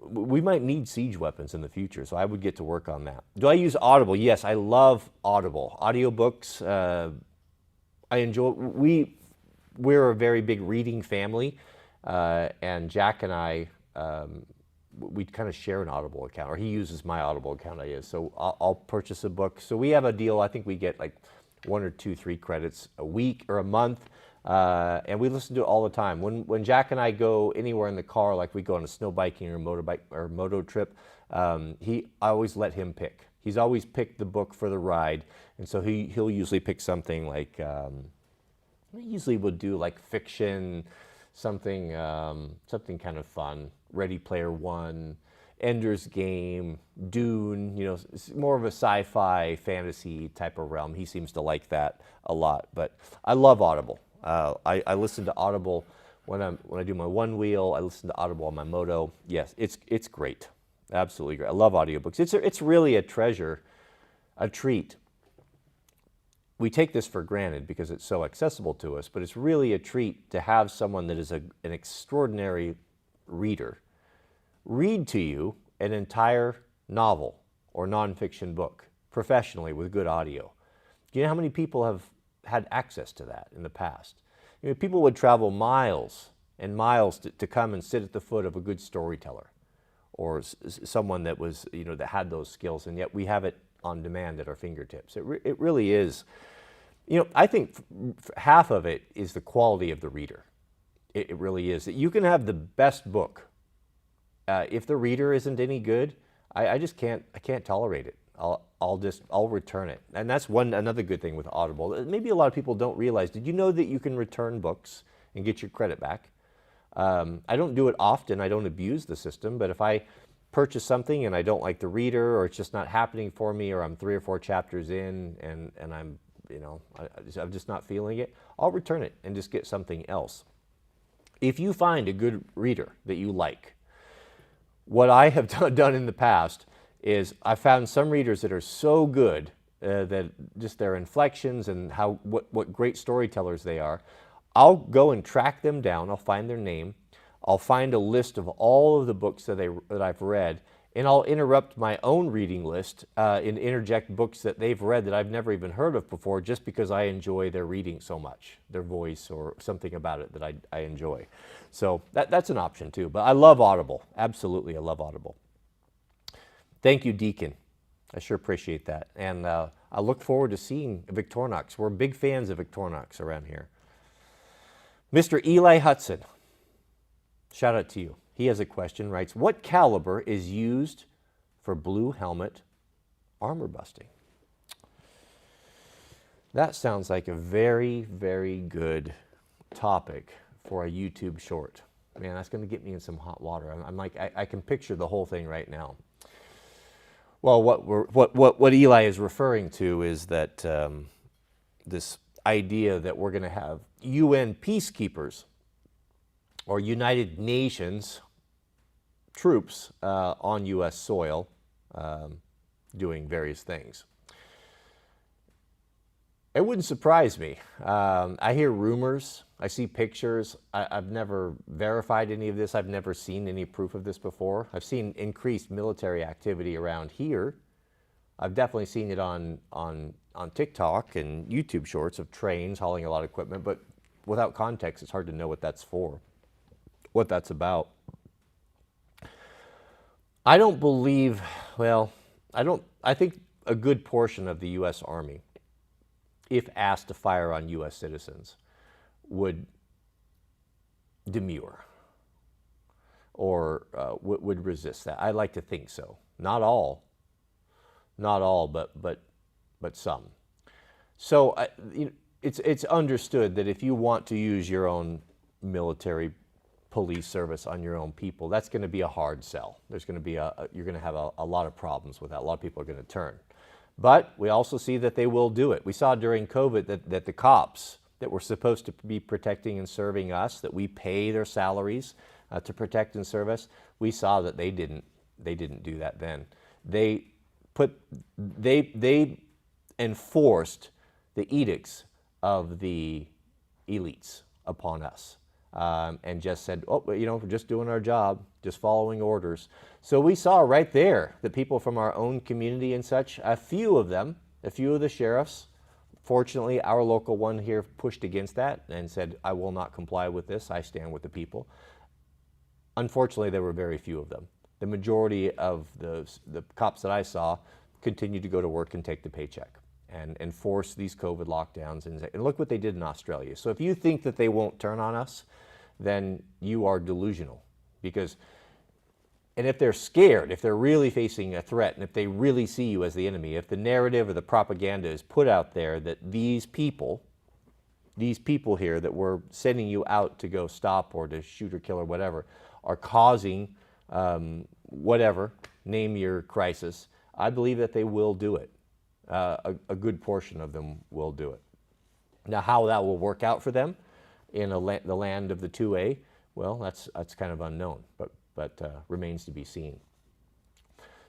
we might need siege weapons in the future, so I would get to work on that. Do I use Audible? Yes, I love Audible. Audiobooks, I enjoy. We're a very big reading family, and Jack and I, we kind of share an Audible account, or he uses my Audible account, I guess. So I'll purchase a book. So we have a deal. I think we get like 1 or 2, 3 credits a week or a month, and we listen to it all the time. When Jack and I go anywhere in the car, like we go on a snow biking or motorbike or moto trip, I always let him pick. He's always picked the book for the ride, and so he'll usually pick something like. We usually would do like fiction, something kind of fun. Ready Player One, Ender's Game, Dune. You know, it's more of a sci-fi fantasy type of realm. He seems to like that a lot. But I love Audible. I listen to Audible when I do my one wheel. I listen to Audible on my moto. Yes, it's great, absolutely great. I love audiobooks. It's really a treasure, a treat. We take this for granted because it's so accessible to us, but it's really a treat to have someone that is an extraordinary reader read to you an entire novel or nonfiction book professionally with good audio. Do you know how many people have had access to that in the past? You know, people would travel miles and miles to come and sit at the foot of a good storyteller or someone that was, you know, that had those skills, and yet we have it on demand at our fingertips. It really is. You know, I think half of it is the quality of the reader. It really is. You can have the best book. If the reader isn't any good, I just can't tolerate it. I'll return it. And that's another good thing with Audible. Maybe a lot of people don't realize. Did you know that you can return books and get your credit back? I don't do it often. I don't abuse the system, but if I purchase something and I don't like the reader, or it's just not happening for me, or I'm 3 or 4 chapters in and I'm, I'm just not feeling it, I'll return it and just get something else. If you find a good reader that you like, what I have done in the past is I found some readers that are so good that just their inflections and what great storytellers they are. I'll go and track them down. I'll find their name. I'll find a list of all of the books that I've read, and I'll interrupt my own reading list and interject books that they've read that I've never even heard of before, just because I enjoy their reading so much, their voice or something about it that I enjoy. So that's an option too. But I love Audible. Absolutely, I love Audible. Thank you, Deacon. I sure appreciate that. And I look forward to seeing Victorinox. We're big fans of Victorinox around here. Mr. Eli Hudson, shout out to you. He has a question, writes, what caliber is used for blue helmet armor busting? That sounds like a very, very good topic for a YouTube short. Man, that's going to get me in some hot water. I'm like, I can picture the whole thing right now. Well, what Eli is referring to is that this idea that we're going to have UN peacekeepers or United Nations troops on U.S. soil doing various things. It wouldn't surprise me. I hear rumors. I see pictures. I've never verified any of this. I've never seen any proof of this before. I've seen increased military activity around here. I've definitely seen it on TikTok and YouTube shorts of trains hauling a lot of equipment, but without context, it's hard to know what that's for, what that's about. I don't believe, I think a good portion of the U.S. Army, if asked to fire on U.S. citizens, would demur or would resist that. I like to think so. Not all, but some. So it's understood that if you want to use your own military police service on your own people, that's going to be a hard sell. There's going to be you're going to have a lot of problems with that. A lot of people are going to turn. But we also see that they will do it. We saw during COVID that the cops that were supposed to be protecting and serving us, that we pay their salaries to protect and serve us, we saw that they didn't do that then. They enforced the edicts of the elites upon us. And just said, oh, we're just doing our job, just following orders. So we saw right there that people from our own community and such, a few of the sheriffs, fortunately our local one here pushed against that and said, I will not comply with this, I stand with the people. Unfortunately, there were very few of them. The majority of the cops that I saw continued to go to work and take the paycheck and enforce these COVID lockdowns. And look what they did in Australia. So if you think that they won't turn on us, then you are delusional. And if they're scared, if they're really facing a threat, and if they really see you as the enemy, if the narrative or the propaganda is put out there that these people here that we're sending you out to go stop or to shoot or kill or whatever, are causing whatever, name your crisis, I believe that they will do it. A good portion of them will do it. Now, how that will work out for them in the land of the 2A, well, that's kind of unknown, but remains to be seen.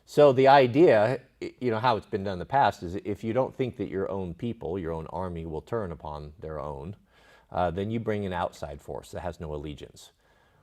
So the idea, how it's been done in the past is if you don't think that your own people, your own army will turn upon their own, then you bring an outside force that has no allegiance.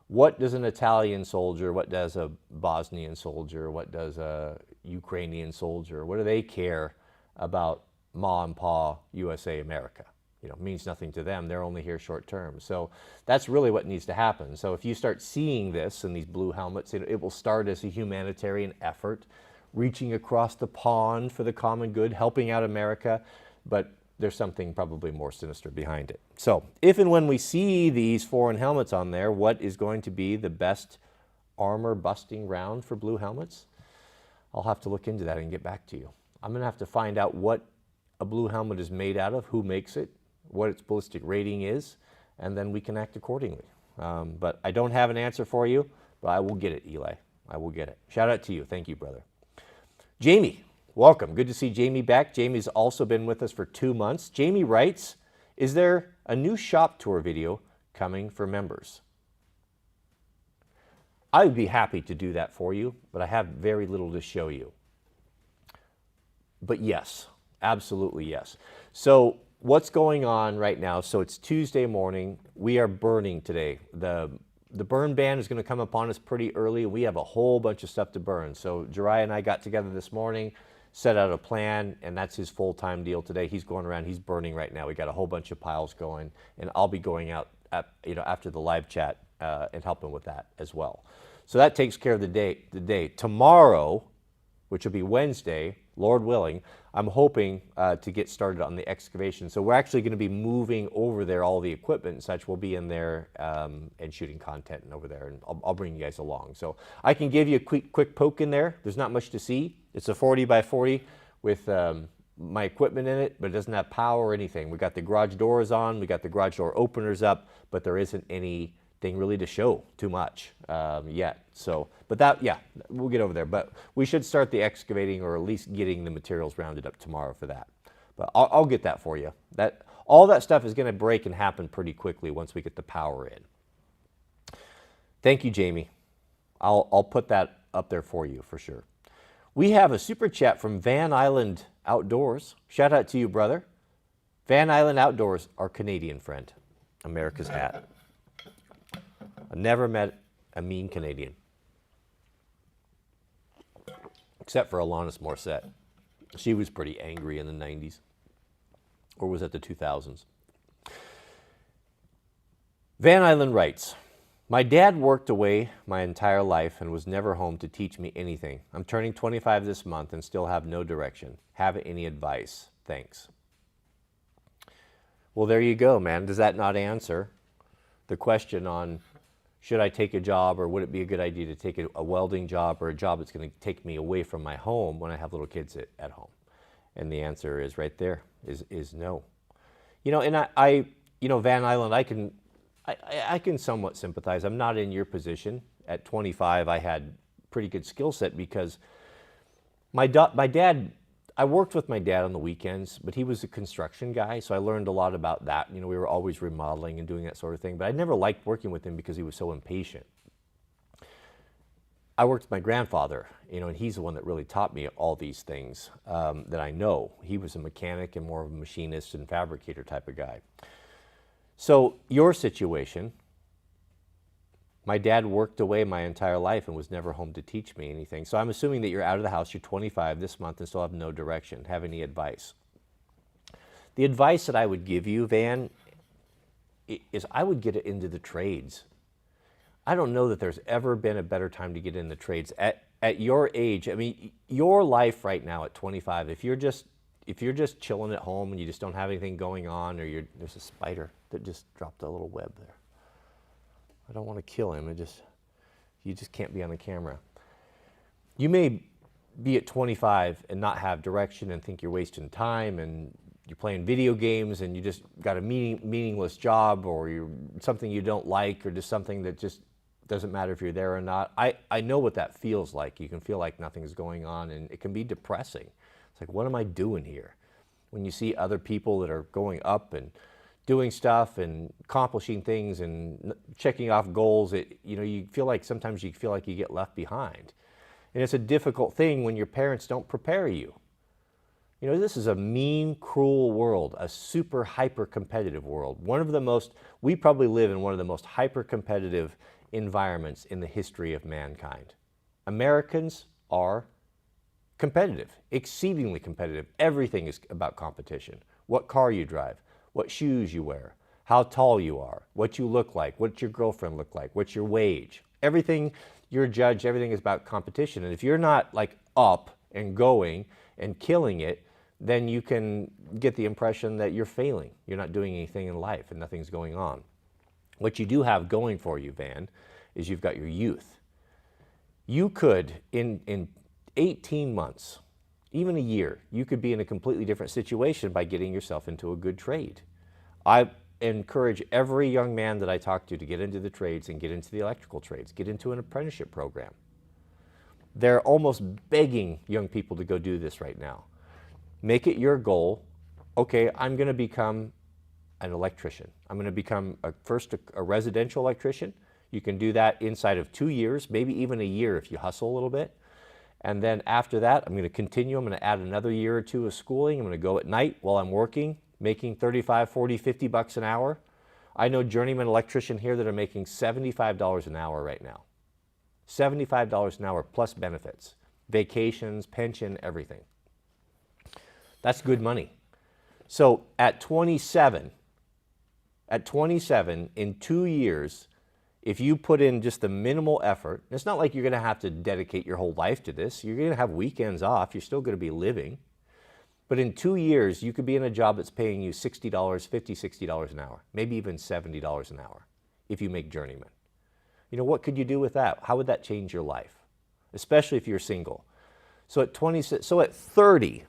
What does an Italian soldier, what does a Bosnian soldier, what does a Ukrainian soldier, what do they care about Ma and Pa, USA, America? It means nothing to them. They're only here short term. So that's really what needs to happen. So if you start seeing this in these blue helmets, it will start as a humanitarian effort, reaching across the pond for the common good, helping out America, but there's something probably more sinister behind it. So if and when we see these foreign helmets on there, what is going to be the best armor busting round for blue helmets? I'll have to look into that and get back to you. I'm going to have to find out what a blue helmet is made out of, who makes it, what its ballistic rating is, and then we can act accordingly. But I don't have an answer for you, but I will get it, Eli. I will get it. Shout out to you. Thank you, brother. Jamie, welcome. Good to see Jamie back. Jamie's also been with us for 2 months. Jamie writes, is there a new shop tour video coming for members? I would be happy to do that for you, but I have very little to show you. But yes, absolutely yes. So what's going on right now? So it's Tuesday morning. We are burning today. The burn ban is going to come upon us pretty early. We have a whole bunch of stuff to burn. So Jariah and I got together this morning, set out a plan, and that's his full-time deal today. He's going around, he's burning right now. We got a whole bunch of piles going, and I'll be going out after the live chat and helping with that as well. So that takes care of the day. Tomorrow, which will be Wednesday, Lord willing, I'm hoping to get started on the excavation. So we're actually going to be moving over there, all the equipment and such. We'll be in there and shooting content over there, and I'll bring you guys along. So I can give you a quick poke in there. There's not much to see. It's a 40 by 40 with my equipment in it, but it doesn't have power or anything. We got the garage doors on, we got the garage door openers up, but there isn't anything really to show too much yet. So, but that, yeah, we'll get over there. But we should start the excavating, or at least getting the materials rounded up tomorrow for that. But I'll get that for you. All that stuff is going to break and happen pretty quickly once we get the power in. Thank you, Jamie. I'll put that up there for you for sure. We have a super chat from Van Island Outdoors. Shout out to you, brother. Van Island Outdoors, our Canadian friend, America's hat. I've never met a mean Canadian, except for Alanis Morissette. She was pretty angry in the 90s, or was it the 2000s? Van Island writes, my dad worked away my entire life and was never home to teach me anything. I'm turning 25 this month and still have no direction. Have any advice? Thanks. Well, there you go, man. Does that not answer the question on, should I take a job, or would it be a good idea to take a welding job, or a job that's going to take me away from my home when I have little kids at home? And the answer is right there, is no. You know, and I Van Island, I can somewhat sympathize. I'm not in your position. At 25, I had pretty good skill set because my dad, I worked with my dad on the weekends, but he was a construction guy, so I learned a lot about that. You know, we were always remodeling and doing that sort of thing, but I never liked working with him because he was so impatient. I worked with my grandfather, you know, and he's the one that really taught me all these things that I know. He was a mechanic and more of a machinist and fabricator type of guy. So your situation, my dad worked away my entire life and was never home to teach me anything. So I'm assuming that you're out of the house, you're 25 this month and still have no direction. Have any advice? The advice that I would give you, Van, is I would get into the trades. I don't know that there's ever been a better time to get in the trades. At your age, I mean, your life right now at 25, if you're just chilling at home and you just don't have anything going on, or there's a spider that just dropped a little web there. I don't want to kill him. You just can't be on the camera. You may be at 25 and not have direction and think you're wasting time, and you're playing video games and you just got a meaningless job, or you're something you don't like, or just something that just doesn't matter if you're there or not. I know what that feels like. You can feel like nothing's going on, and it can be depressing. It's like, what am I doing here? When you see other people that are going up and doing stuff and accomplishing things and checking off goals, you feel like sometimes you feel like you get left behind. And it's a difficult thing when your parents don't prepare you. You know, this is a mean, cruel world, a super hyper-competitive world. We probably live in one of the most hyper-competitive environments in the history of mankind. Americans are competitive, exceedingly competitive. Everything is about competition. What car you drive, what shoes you wear, how tall you are, what you look like, what's your girlfriend look like, what's your wage. Everything, you're judged, everything is about competition. And if you're not like up and going and killing it, then you can get the impression that you're failing. You're not doing anything in life and nothing's going on. What you do have going for you, Van, is you've got your youth. You could, in 18 months, even a year, you could be in a completely different situation by getting yourself into a good trade. I encourage every young man that I talk to get into the trades and get into the electrical trades, get into an apprenticeship program. They're almost begging young people to go do this right now. Make it your goal. Okay, I'm going to become an electrician. I'm going to become first a residential electrician. You can do that inside of 2 years, maybe even a year if you hustle a little bit. And then after that, I'm going to continue. I'm going to add another year or two of schooling. I'm going to go at night while I'm working, making 35, 40, 50 bucks an hour. I know journeyman electrician here that are making $75 an hour right now. $75 an hour plus benefits, vacations, pension, everything. That's good money. So at 27, in 2 years, if you put in just the minimal effort, it's not like you're going to have to dedicate your whole life to this. You're going to have weekends off. You're still going to be living. But in 2 years, you could be in a job that's paying you $60, $50, $60 an hour, maybe even $70 an hour if you make journeyman. You know, what could you do with that? How would that change your life? Especially if you're single. So at 30,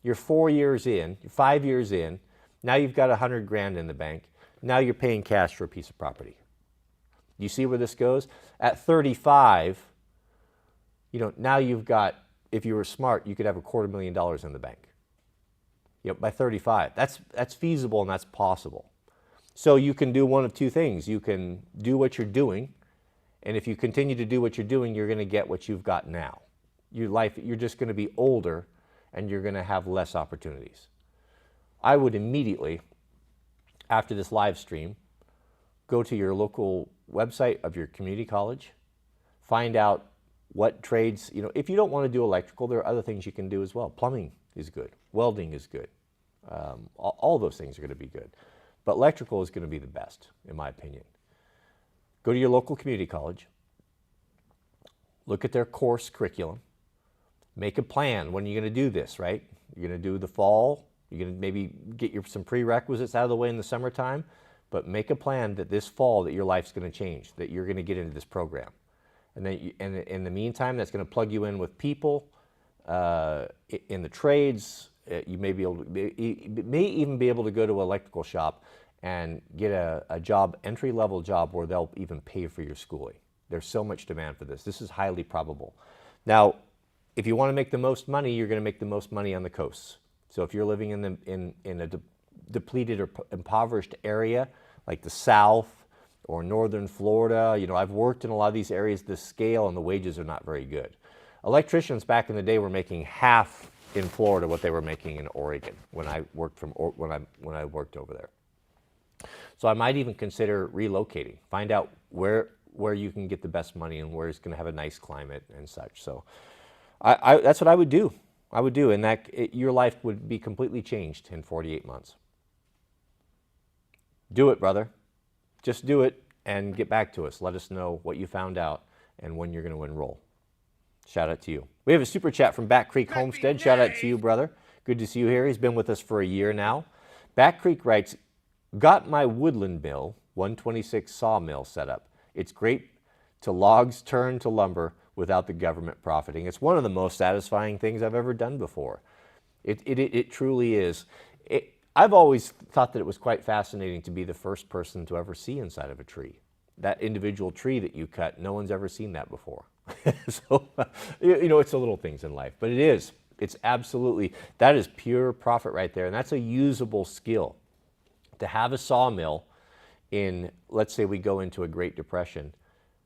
you're 4 years in, you're 5 years in, now you've got 100 grand in the bank. Now you're paying cash for a piece of property. You see where this goes? At 35, you know, now you've got, if you were smart, you could have $250,000 in the bank. You know, by 35. That's feasible and that's possible. So you can do one of two things. You can do what you're doing, and if you continue to do what you're doing, you're going to get what you've got now. You're just going to be older and you're going to have less opportunities. I would immediately, after this live stream, go to your local website of your community college, find out what trades, you know, if you don't want to do electrical, there are other things you can do as well. Plumbing is good. Welding is good. All those things are going to be good. But electrical is going to be the best, in my opinion. Go to your local community college, look at their course curriculum, make a plan. When are you going to do this, right? You're going to do the fall. You're going to maybe get some prerequisites out of the way in the summertime, but make a plan that this fall that your life's going to change, that you're going to get into this program. And then in the meantime, that's going to plug you in with people in the trades. You may even be able to go to an electrical shop and get a job, entry-level job, where they'll even pay for your schooling. There's so much demand for this. This is highly probable. Now, if you want to make the most money, you're going to make the most money on the coasts. So if you're living in a depleted or impoverished area like the South or northern Florida, you know, I've worked in a lot of these areas. The scale and the wages are not very good. Electricians back in the day were making half in Florida what they were making in Oregon when I worked when I worked over there. So I might even consider relocating. Find out where you can get the best money and where it's going to have a nice climate and such. So that's what I would do. And your life would be completely changed in 48 months. Do it, brother. Just do it and get back to us. Let us know what you found out and when you're going to enroll. Shout out to you. We have a super chat from Back Creek Homestead. Shout out to you, brother. Good to see you here. He's been with us for a year now. Back Creek writes, got my woodland mill, 126 sawmill set up. It's great to logs turn to lumber without the government profiting. It's one of the most satisfying things I've ever done before. It truly is. I've always thought that it was quite fascinating to be the first person to ever see inside of a tree. That individual tree that you cut, no one's ever seen that before. So, you know, it's the little things in life, but it is. It's absolutely, that is pure profit right there. And that's a usable skill. To have a sawmill in, let's say we go into a Great Depression,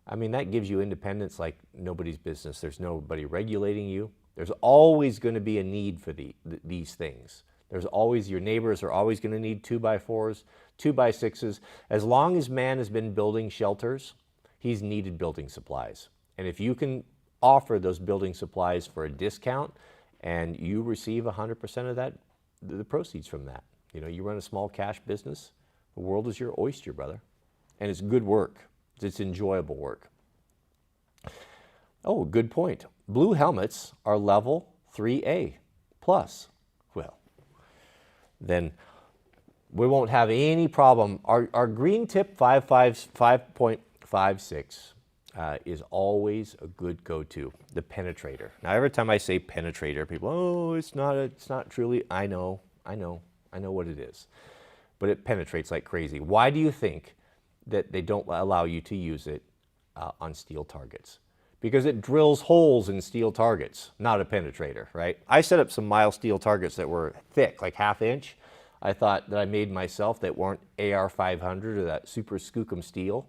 I mean, that gives you independence like nobody's business. There's nobody regulating you. There's always going to be a need for these things. There's always, your neighbors are always going to need 2x4s, 2x6s. As long as man has been building shelters, he's needed building supplies. And if you can offer those building supplies for a discount and you receive 100% of that, the proceeds from that, you know, you run a small cash business, the world is your oyster, brother. And it's good work. It's enjoyable work. Oh, good point. Blue helmets are level 3A plus. Well, then we won't have any problem. Our green tip 5.56, is always a good go-to. The penetrator. Now, every time I say penetrator, people, oh, it's not truly. I know what it is, but it penetrates like crazy. Why do you think that they don't allow you to use it on steel targets? Because it drills holes in steel targets, not a penetrator, right? I set up some mild steel targets that were thick, like 1/2 inch. I thought that I made myself that weren't AR 500 or that super skookum steel.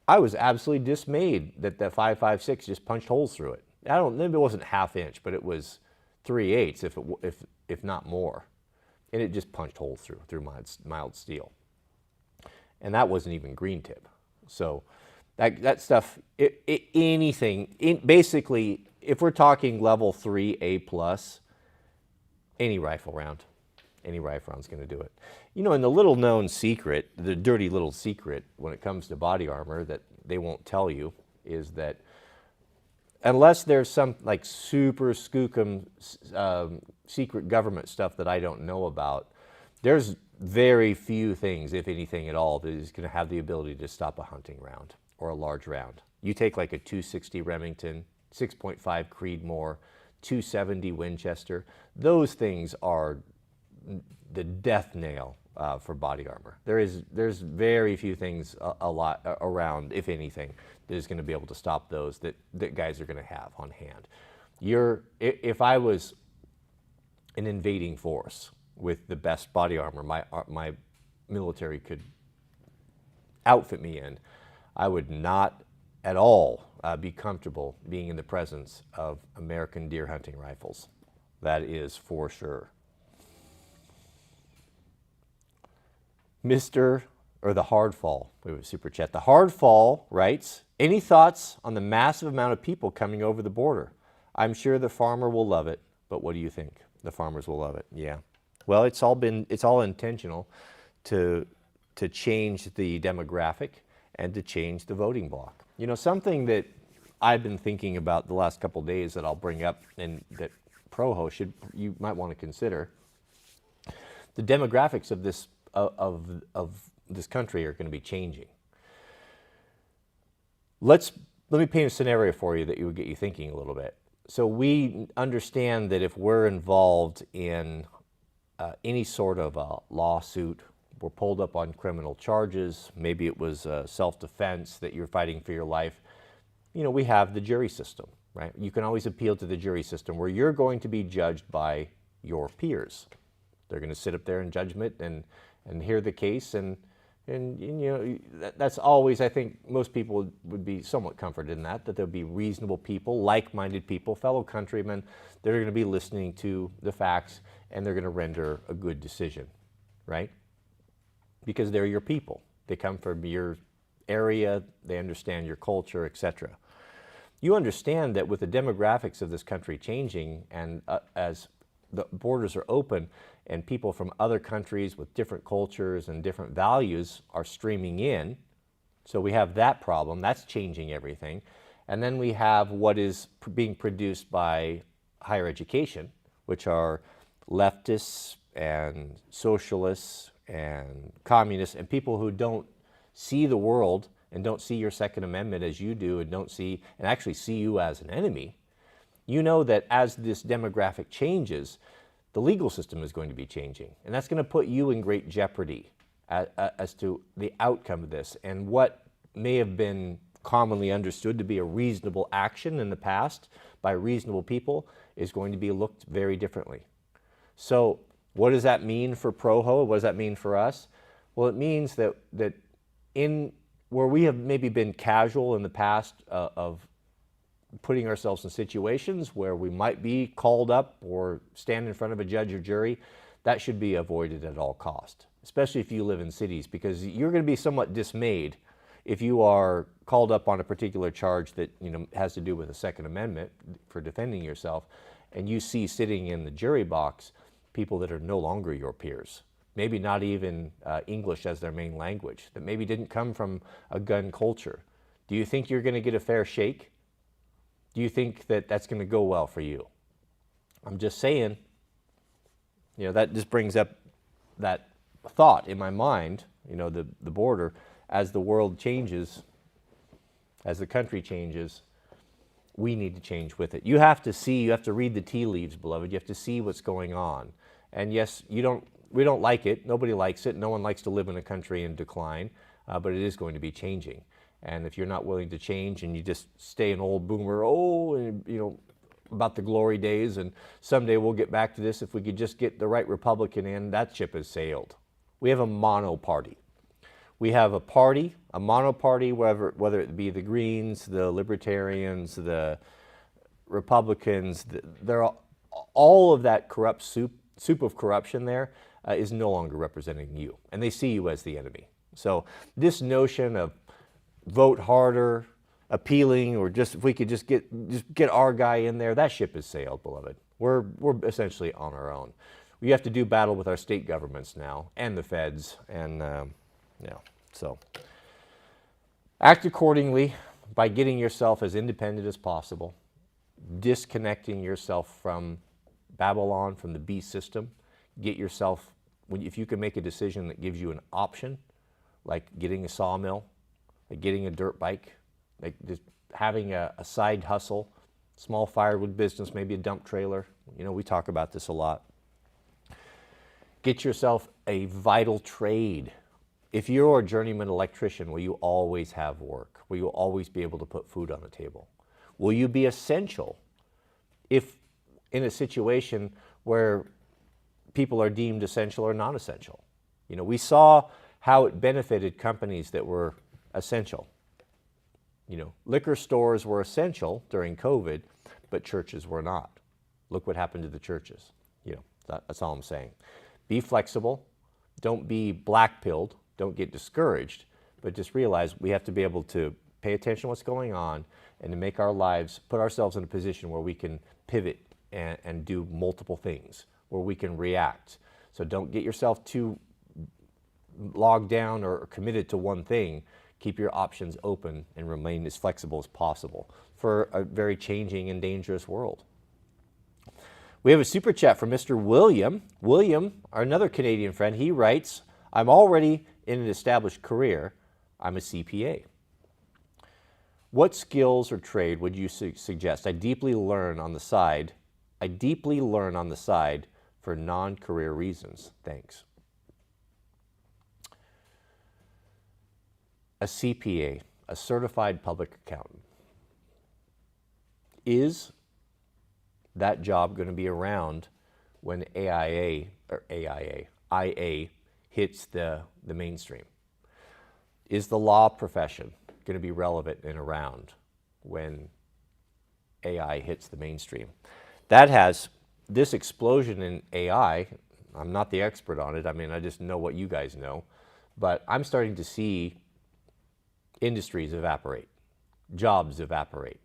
I was absolutely dismayed that the 5.56 just punched holes through it. Maybe it wasn't 1/2 inch, but it was 3/8 if not more. And it just punched holes through mild steel. And that wasn't even green tip. So that stuff, basically, if we're talking level 3 A+, any rifle round's going to do it. You know, and the little known secret, the dirty little secret when it comes to body armor that they won't tell you is that unless there's some like super skookum secret government stuff that I don't know about, there's very few things, if anything at all, that is going to have the ability to stop a hunting round or a large round. You take like a 260 Remington, 6.5 Creedmoor, 270 Winchester, those things are the death nail for body armor. There's very few things around, if anything, that is going to be able to stop those that guys are going to have on hand. If I was an invading force with the best body armor my military could outfit me in, I would not at all be comfortable being in the presence of American deer hunting rifles. That is for sure. The Hardfall, we have a super chat. The Hardfall writes, any thoughts on the massive amount of people coming over the border? I'm sure the farmer will love it, but what do you think? The farmers will love it, yeah. Well, it's all intentional to change the demographic and to change the voting bloc. You know, something that I've been thinking about the last couple of days that I'll bring up and that Proho you might want to consider. The demographics of this this country are going to be changing. Let me paint a scenario for you that would get you thinking a little bit. So we understand that if we're involved in any sort of a lawsuit, we're pulled up on criminal charges, maybe it was self-defense that you're fighting for your life, you know, we have the jury system, right? You can always appeal to the jury system where you're going to be judged by your peers. They're going to sit up there in judgment and hear the case, and you know, that's always, I think most people would be somewhat comforted in that there'll be reasonable people, like-minded people, fellow countrymen that are going to be listening to the facts and they're going to render a good decision, right? Because they're your people. They come from your area, they understand your culture, etc. You understand that with the demographics of this country changing and as the borders are open and people from other countries with different cultures and different values are streaming in, so we have that problem, that's changing everything. And then we have what is being produced by higher education, which are leftists and socialists and communists and people who don't see the world and don't see your Second Amendment as you do and actually see you as an enemy. You know that as this demographic changes, the legal system is going to be changing. And that's going to put you in great jeopardy as to the outcome of this. And what may have been commonly understood to be a reasonable action in the past by reasonable people is going to be looked very differently. So what does that mean for Proho? What does that mean for us? Well, it means that in where we have maybe been casual in the past of putting ourselves in situations where we might be called up or stand in front of a judge or jury, that should be avoided at all cost, especially if you live in cities, because you're going to be somewhat dismayed if you are called up on a particular charge that, you know, has to do with the Second Amendment for defending yourself, and you see sitting in the jury box people that are no longer your peers, maybe not even English as their main language, that maybe didn't come from a gun culture. Do you think you're going to get a fair shake? Do you think that that's going to go well for you? I'm just saying, you know, that just brings up that thought in my mind, you know, the border, as the world changes, As the country changes, we need to change with it. You have to see, you have to read the tea leaves, beloved. You have to see what's going on. And yes, we don't like it. Nobody likes it. No one likes to live in a country in decline, but it is going to be changing. And if you're not willing to change and you just stay an old boomer, about the glory days and someday we'll get back to this, if we could just get the right Republican in, that ship has sailed. We have a mono party. We have a party, a mono party, whether it be the Greens, the Libertarians, the Republicans, all of that corrupt soup of corruption there is no longer representing you, and they see you as the enemy. So this notion of vote harder, appealing, or just if we could just get our guy in there, that ship has sailed, beloved. We're essentially on our own. We have to do battle with our state governments now and the feds, and so act accordingly by getting yourself as independent as possible, disconnecting yourself from Babylon, from the beast system. Get yourself, if you can make a decision that gives you an option, like getting a sawmill, like getting a dirt bike, like just having a side hustle, small firewood business, maybe a dump trailer. We talk about this a lot. Get yourself a vital trade. If you're a journeyman electrician, will you always have work? Will you always be able to put food on the table? Will you be essential if in a situation where people are deemed essential or non-essential? We saw how it benefited companies that were essential. Liquor stores were essential during COVID, but churches were not. Look what happened to the churches. That's all I'm saying. Be flexible. Don't be black-pilled. Don't get discouraged, but just realize we have to be able to pay attention to what's going on and to make our lives, put ourselves in a position where we can pivot and do multiple things, where we can react. So don't get yourself too logged down or committed to one thing. Keep your options open and remain as flexible as possible for a very changing and dangerous world. We have a super chat from Mr. William. William, another Canadian friend, he writes, I'm already in an established career. I'm a CPA. What skills or trade would you suggest I deeply learn on the side for non-career reasons? Thanks. A CPA, a certified public accountant. Is that job going to be around when IA hits the mainstream? Is the law profession going to be relevant and around when AI hits the mainstream? That has this explosion in AI. I'm not the expert on it. I just know what you guys know, but I'm starting to see industries evaporate, jobs evaporate.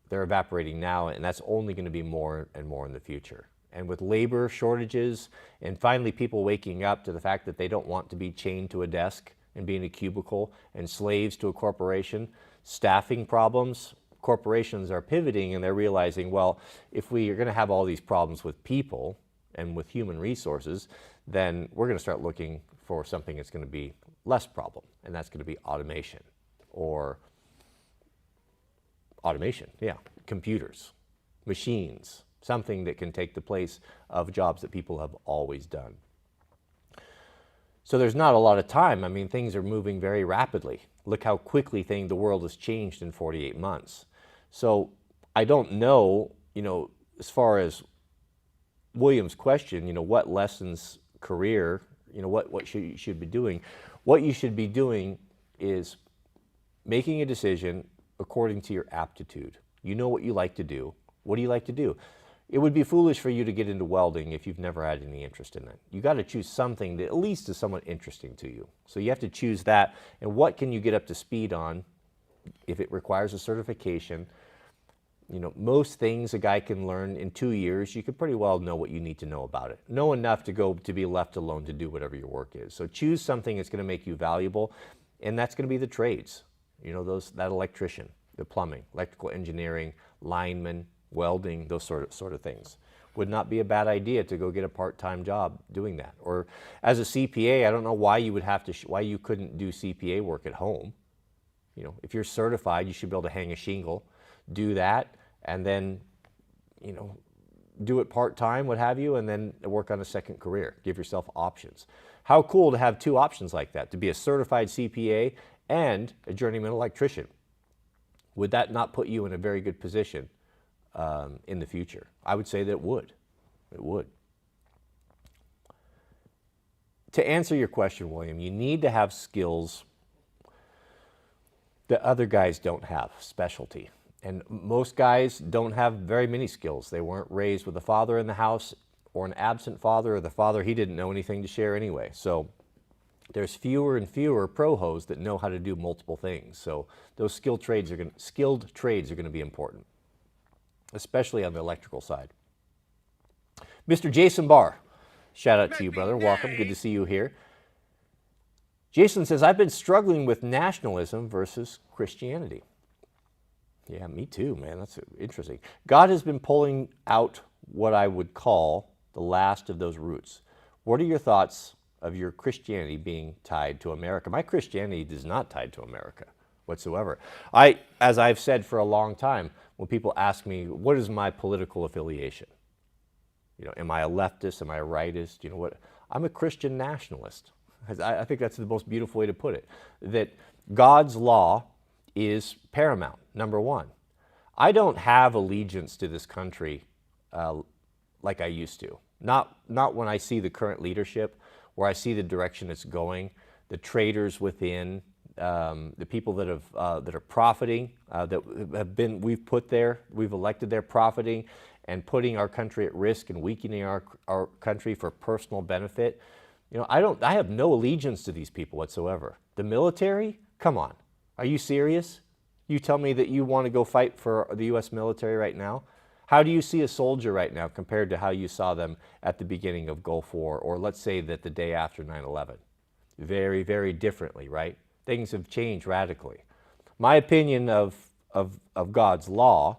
They're evaporating now, and that's only going to be more and more in the future. And with labor shortages and finally people waking up to the fact that they don't want to be chained to a desk and be in a cubicle and slaves to a corporation, staffing problems, corporations are pivoting and they're realizing, well, if we are going to have all these problems with people and with human resources, then we're going to start looking for something that's going to be less problem, and that's going to be automation. Computers, machines, something that can take the place of jobs that people have always done. So there's not a lot of time. Things are moving very rapidly. Look how quickly the world has changed in 48 months. So I don't know, as far as William's question, what lessons, career, what you should be doing. What you should be doing is making a decision according to your aptitude. You know what you like to do. What do you like to do? It would be foolish for you to get into welding if you've never had any interest in it. You got to choose something that at least is somewhat interesting to you. So you have to choose that, and what can you get up to speed on if it requires a certification. Most things a guy can learn in 2 years, you could pretty well know what you need to know about it. Know enough to be left alone to do whatever your work is. So choose something that's going to make you valuable, and that's going to be the trades. That electrician, the plumbing, electrical engineering, lineman, welding, those sort of things. Would not be a bad idea to go get a part-time job doing that. Or as a CPA, I don't know why you couldn't do CPA work at home. You know, if you're certified, you should be able to hang a shingle, do that, and then, you know, do it part-time, what have you, and then work on a second career. Give yourself options. How cool to have two options like that, to be a certified CPA and a journeyman electrician. Would that not put you in a very good position in the future? I would say that it would. It would. To answer your question, William, you need to have skills that other guys don't have, specialty. And most guys don't have very many skills. They weren't raised with a father in the house or an absent father, or the father, he didn't know anything to share anyway. So there's fewer and fewer pro-hos that know how to do multiple things. So those skilled trades are going to be important, especially on the electrical side. Mr. Jason Barr, shout out to you, brother. Welcome. Good to see you here. Jason says, I've been struggling with nationalism versus Christianity. Yeah, me too, man. That's interesting. God has been pulling out what I would call the last of those roots. What are your thoughts of your Christianity being tied to America? My Christianity is not tied to America whatsoever. As I've said for a long time, when people ask me, what is my political affiliation? You know, am I a leftist? Am I a rightist? You know what? I'm a Christian nationalist. I think that's the most beautiful way to put it. That God's law is paramount, number one. I don't have allegiance to this country like I used to. Not when I see the current leadership, where I see the direction it's going, the traitors within, the people that are profiting, we've elected there, profiting and putting our country at risk and weakening our country for personal benefit. You know, I have no allegiance to these people whatsoever. The military, come on. Are you serious? You tell me that you want to go fight for the U.S. military right now? How do you see a soldier right now compared to how you saw them at the beginning of Gulf War, or let's say that the day after 9/11? Very, very differently, right? Things have changed radically. My opinion of God's law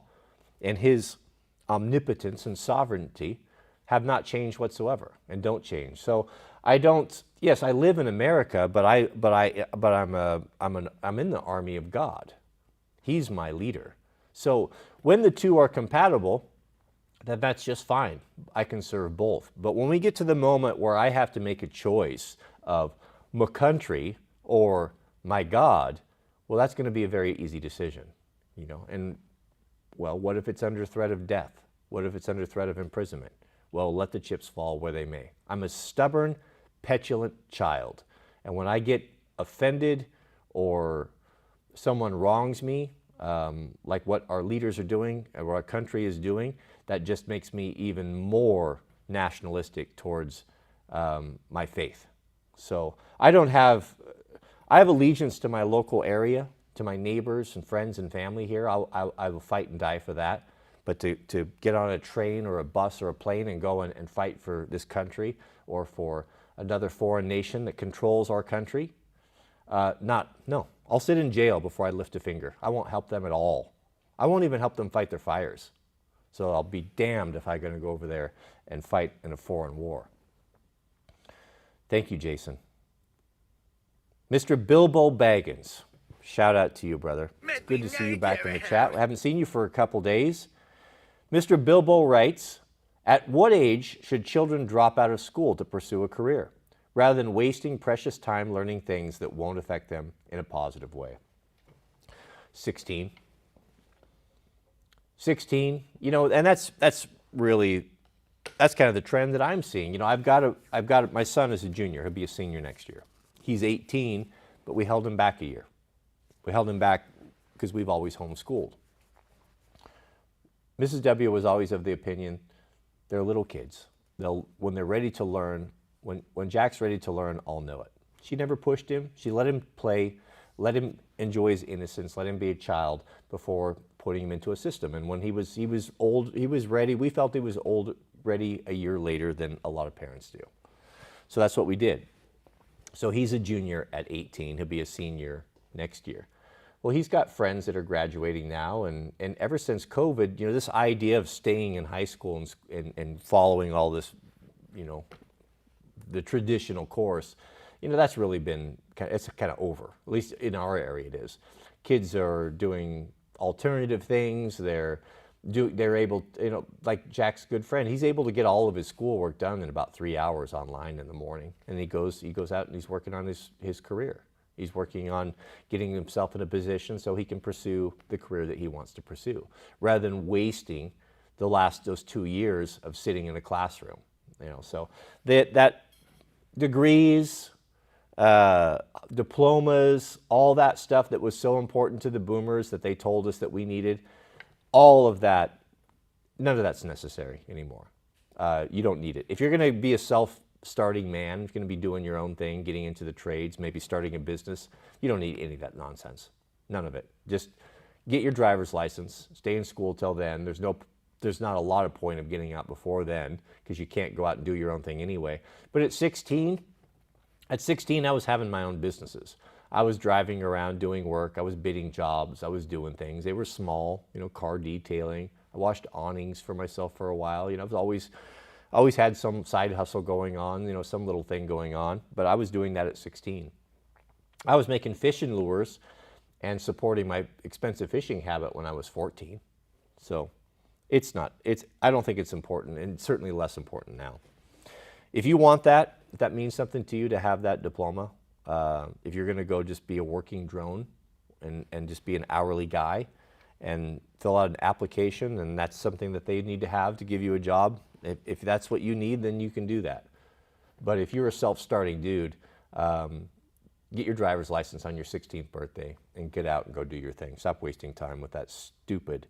and his omnipotence and sovereignty have not changed whatsoever and don't change. So I don't. Yes, I live in America, but I'm in the army of God. He's my leader. So when the two are compatible, that's just fine. I can serve both. But when we get to the moment where I have to make a choice of my country or my God, well, that's going to be a very easy decision, you know. And well, what if it's under threat of death? What if it's under threat of imprisonment? Well, let the chips fall where they may. I'm a stubborn, petulant child. And when I get offended or someone wrongs me, like what our leaders are doing and what our country is doing, that just makes me even more nationalistic towards my faith. So I have allegiance to my local area, to my neighbors and friends and family here. I will fight and die for that. But to get on a train or a bus or a plane and go and fight for this country or for another foreign nation that controls our country, no. I'll sit in jail before I lift a finger. I won't help them at all. I won't even help them fight their fires. So I'll be damned if I'm going to go over there and fight in a foreign war. Thank you, Jason. Mr. Bilbo Baggins, shout out to you, brother. It's good to see you back in the chat. I haven't seen you for a couple days. Mr. Bilbo writes, at what age should children drop out of school to pursue a career, rather than wasting precious time learning things that won't affect them in a positive way? 16. 16, you know, and that's kind of the trend that I'm seeing. You know, my son is a junior. He'll be a senior next year. He's 18, but we held him back a year. We held him back because we've always homeschooled. Mrs. W was always of the opinion, they're little kids. When they're ready to learn, when Jack's ready to learn, I'll know it. She never pushed him. She let him play, let him enjoy his innocence, let him be a child before putting him into a system. And when he was old, he was ready. We felt he was ready a year later than a lot of parents do. So that's what we did. So he's a junior at 18. He'll be a senior next year. Well, he's got friends that are graduating now, and ever since COVID, you know, this idea of staying in high school and following all this, you know, the traditional course that's really been, it's kind of over. At least in our area it is. Kids are doing alternative things. They're able, like Jack's good friend, he's able to get all of his schoolwork done in about 3 hours online in the morning. And he goes out and he's working on his career. He's working on getting himself in a position so he can pursue the career that he wants to pursue, rather than wasting those 2 years of sitting in a classroom. So that degrees, diplomas, all that stuff that was so important to the boomers that they told us that we needed, all of that, none of that's necessary anymore. You don't need it. If you're going to be a self-starting man, if you're going to be doing your own thing, getting into the trades, maybe starting a business, you don't need any of that nonsense. None of it. Just get your driver's license, stay in school till then. There's not a lot of point of getting out before then, because you can't go out and do your own thing anyway. But at 16, I was having my own businesses. I was driving around doing work. I was bidding jobs. I was doing things. They were small, car detailing. I washed awnings for myself for a while. I was always had some side hustle going on, some little thing going on. But I was doing that at 16. I was making fishing lures and supporting my expensive fishing habit when I was 14. So I don't think it's important, and certainly less important now. If you want that, if that means something to you to have that diploma, if you're going to go just be a working drone and just be an hourly guy and fill out an application, and that's something that they need to have to give you a job, if that's what you need, then you can do that. But if you're a self-starting dude, get your driver's license on your 16th birthday and get out and go do your thing. Stop wasting time with that stupid.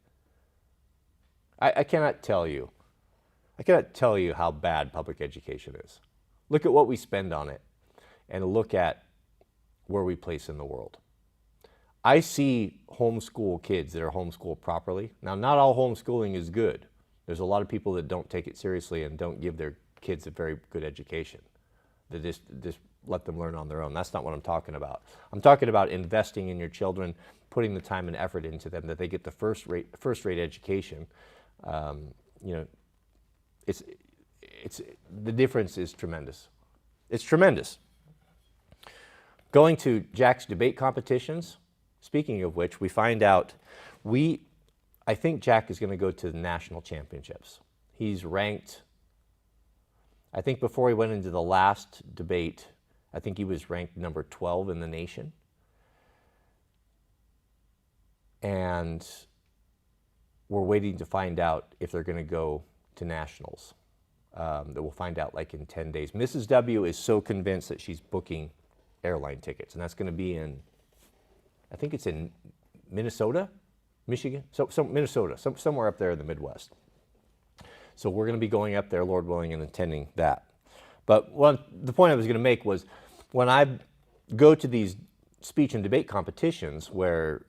I cannot tell you how bad public education is. Look at what we spend on it and look at where we place in the world. I see homeschool kids that are homeschooled properly. Now, not all homeschooling is good. There's a lot of people that don't take it seriously and don't give their kids a very good education. They just let them learn on their own. That's not what I'm talking about. I'm talking about investing in your children, putting the time and effort into them, that they get the first-rate education. The difference is tremendous. It's tremendous. Going to Jack's debate competitions, speaking of which, we find out I think Jack is going to go to the national championships. He's ranked, I think before he went into the last debate, I think he was ranked number 12 in the nation. And we're waiting to find out if they're going to go to nationals. That we'll find out like in 10 days. Mrs. W is so convinced that she's booking airline tickets, and that's going to be I think it's in Minnesota, Michigan, Minnesota, somewhere up there in the Midwest. So we're going to be going up there, Lord willing, and attending that. But the point I was going to make was, when I go to these speech and debate competitions where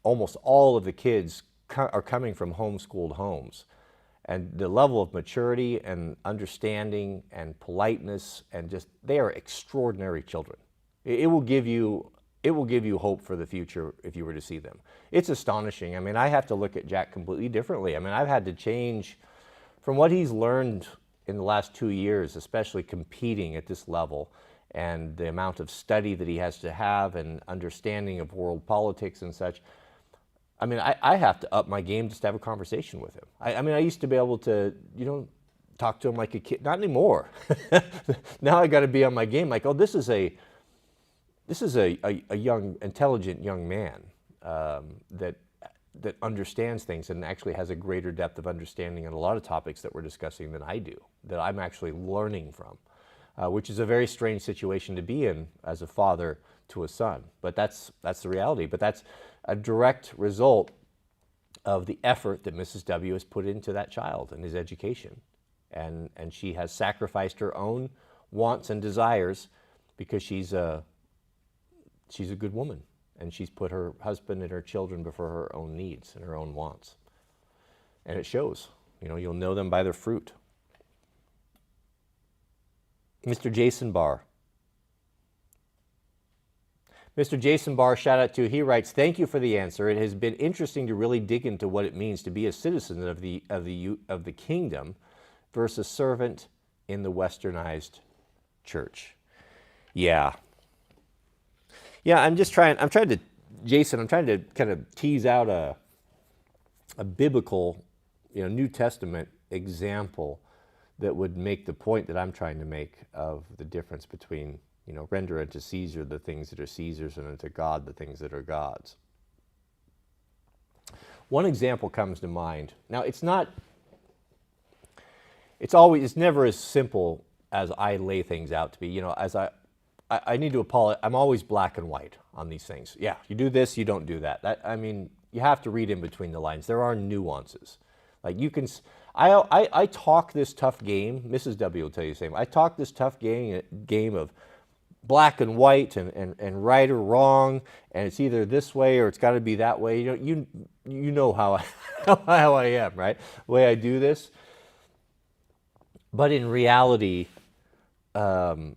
almost all of the kids are coming from homeschooled homes, and the level of maturity and understanding and politeness, and they are extraordinary children. It will give you hope for the future if you were to see them. It's astonishing. I mean, I have to look at Jack completely differently. I mean, I've had to change from what he's learned in the last 2 years, especially competing at this level, and the amount of study that he has to have and understanding of world politics and such. I mean, I have to up my game just to have a conversation with him. I mean, I used to be able to, talk to him like a kid. Not anymore. Now I got to be on my game. Like, oh, this is a young, intelligent young man that understands things and actually has a greater depth of understanding on a lot of topics that we're discussing than I do, that I'm actually learning from, which is a very strange situation to be in as a father to a son. But that's the reality. But that's a direct result of the effort that Mrs. W has put into that child and his education. And she has sacrificed her own wants and desires because she's a good woman, and she's put her husband and her children before her own needs and her own wants. And it shows. You'll know them by their fruit. Mr. Jason Barr. Mr. Jason Barr, shout out to you. He writes, "Thank you for the answer. It has been interesting to really dig into what it means to be a citizen of the kingdom versus servant in the westernized church." Yeah. Yeah, Jason, I'm trying to kind of tease out a biblical, New Testament example that would make the point that I'm trying to make of the difference between, render unto Caesar the things that are Caesar's and unto God the things that are God's. One example comes to mind. Now, it's never as simple as I lay things out to be. As I need to apologize. I'm always black and white on these things. Yeah, you do this, you don't do that. You have to read in between the lines. There are nuances. Like you can, I talk this tough game. Mrs. W will tell you the same. I talk this tough game of black and white and right or wrong, and it's either this way or it's got to be that way. You know how how I am, right? The way I do this. But in reality, I'm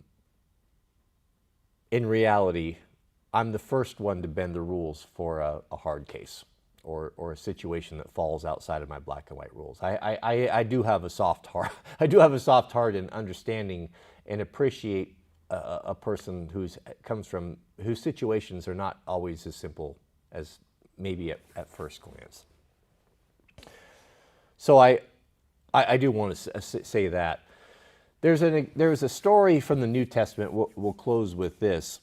the first one to bend the rules for a hard case or a situation that falls outside of my black and white rules. I do have a soft heart. I do have a soft heart in understanding and appreciate a person whose situations are not always as simple as maybe at first glance. So I do want to say that. There's a story from the New Testament, we'll close with this,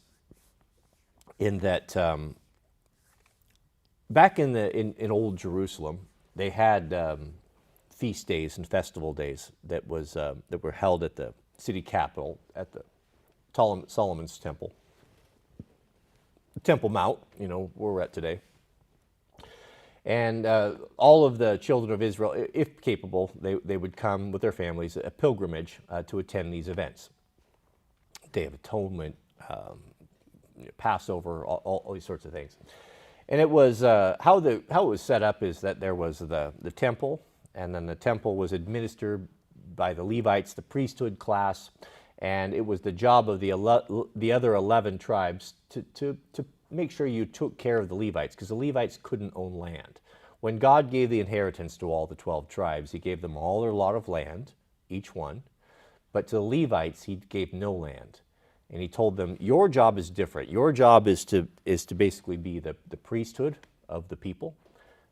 in that back in Old Jerusalem, they had feast days and festival days that were held at the city capital, at the Solomon's Temple, Temple Mount, where we're at today. And all of the children of Israel, if capable, they would come with their families, a pilgrimage to attend these events. Day of Atonement, Passover, all these sorts of things. And it was, how it was set up is that there was the temple, and then the temple was administered by the Levites, the priesthood class, and it was the job of the other 11 tribes to make sure you took care of the Levites, because the Levites couldn't own land. When God gave the inheritance to all the 12 tribes, he gave them all their lot of land, each one, but to the Levites, he gave no land. And he told them, your job is different. Your job is to basically be the priesthood of the people,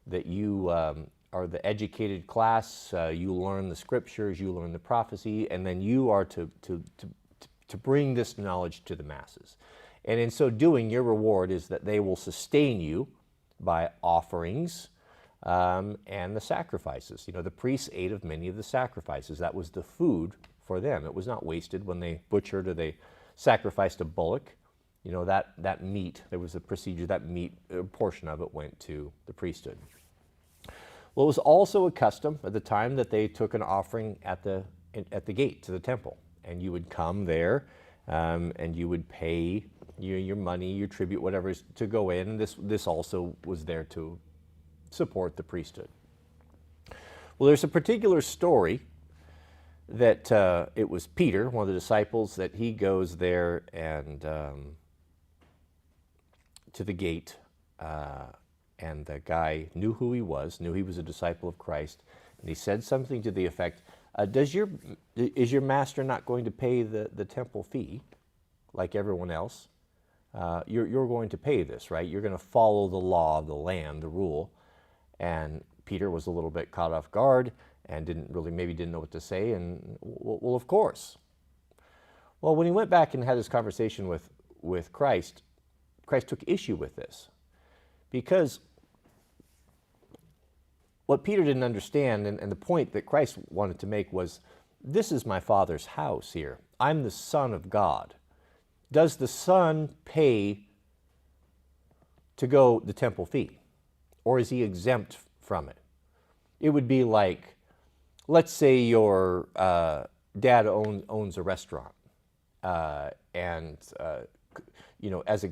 that you are the educated class, you learn the scriptures, you learn the prophecy, and then you are to bring this knowledge to the masses. And in so doing, your reward is that they will sustain you by offerings and the sacrifices. The priests ate of many of the sacrifices. That was the food for them. It was not wasted when they butchered or they sacrificed a bullock. That meat, there was a procedure, that meat, a portion of it went to the priesthood. Well, it was also a custom at the time that they took an offering at the gate to the temple. And you would come there and you would pay your money, your tribute, whatever, to go in. And this also was there to support the priesthood. Well, there's a particular story that it was Peter, one of the disciples, that he goes there and to the gate, and the guy knew who he was, knew he was a disciple of Christ, and he said something to the effect, is your master not going to pay the temple fee like everyone else? You're going to pay this, right? You're going to follow the law of the land, the rule. And Peter was a little bit caught off guard and didn't know what to say. And well, of course. Well, when he went back and had this conversation with Christ, Christ took issue with this, because what Peter didn't understand, and the point that Christ wanted to make was, this is my Father's house here. I'm the Son of God. Does the Son pay to go the temple fee? Or is he exempt from it? It would be like, let's say your dad owns a restaurant, and as a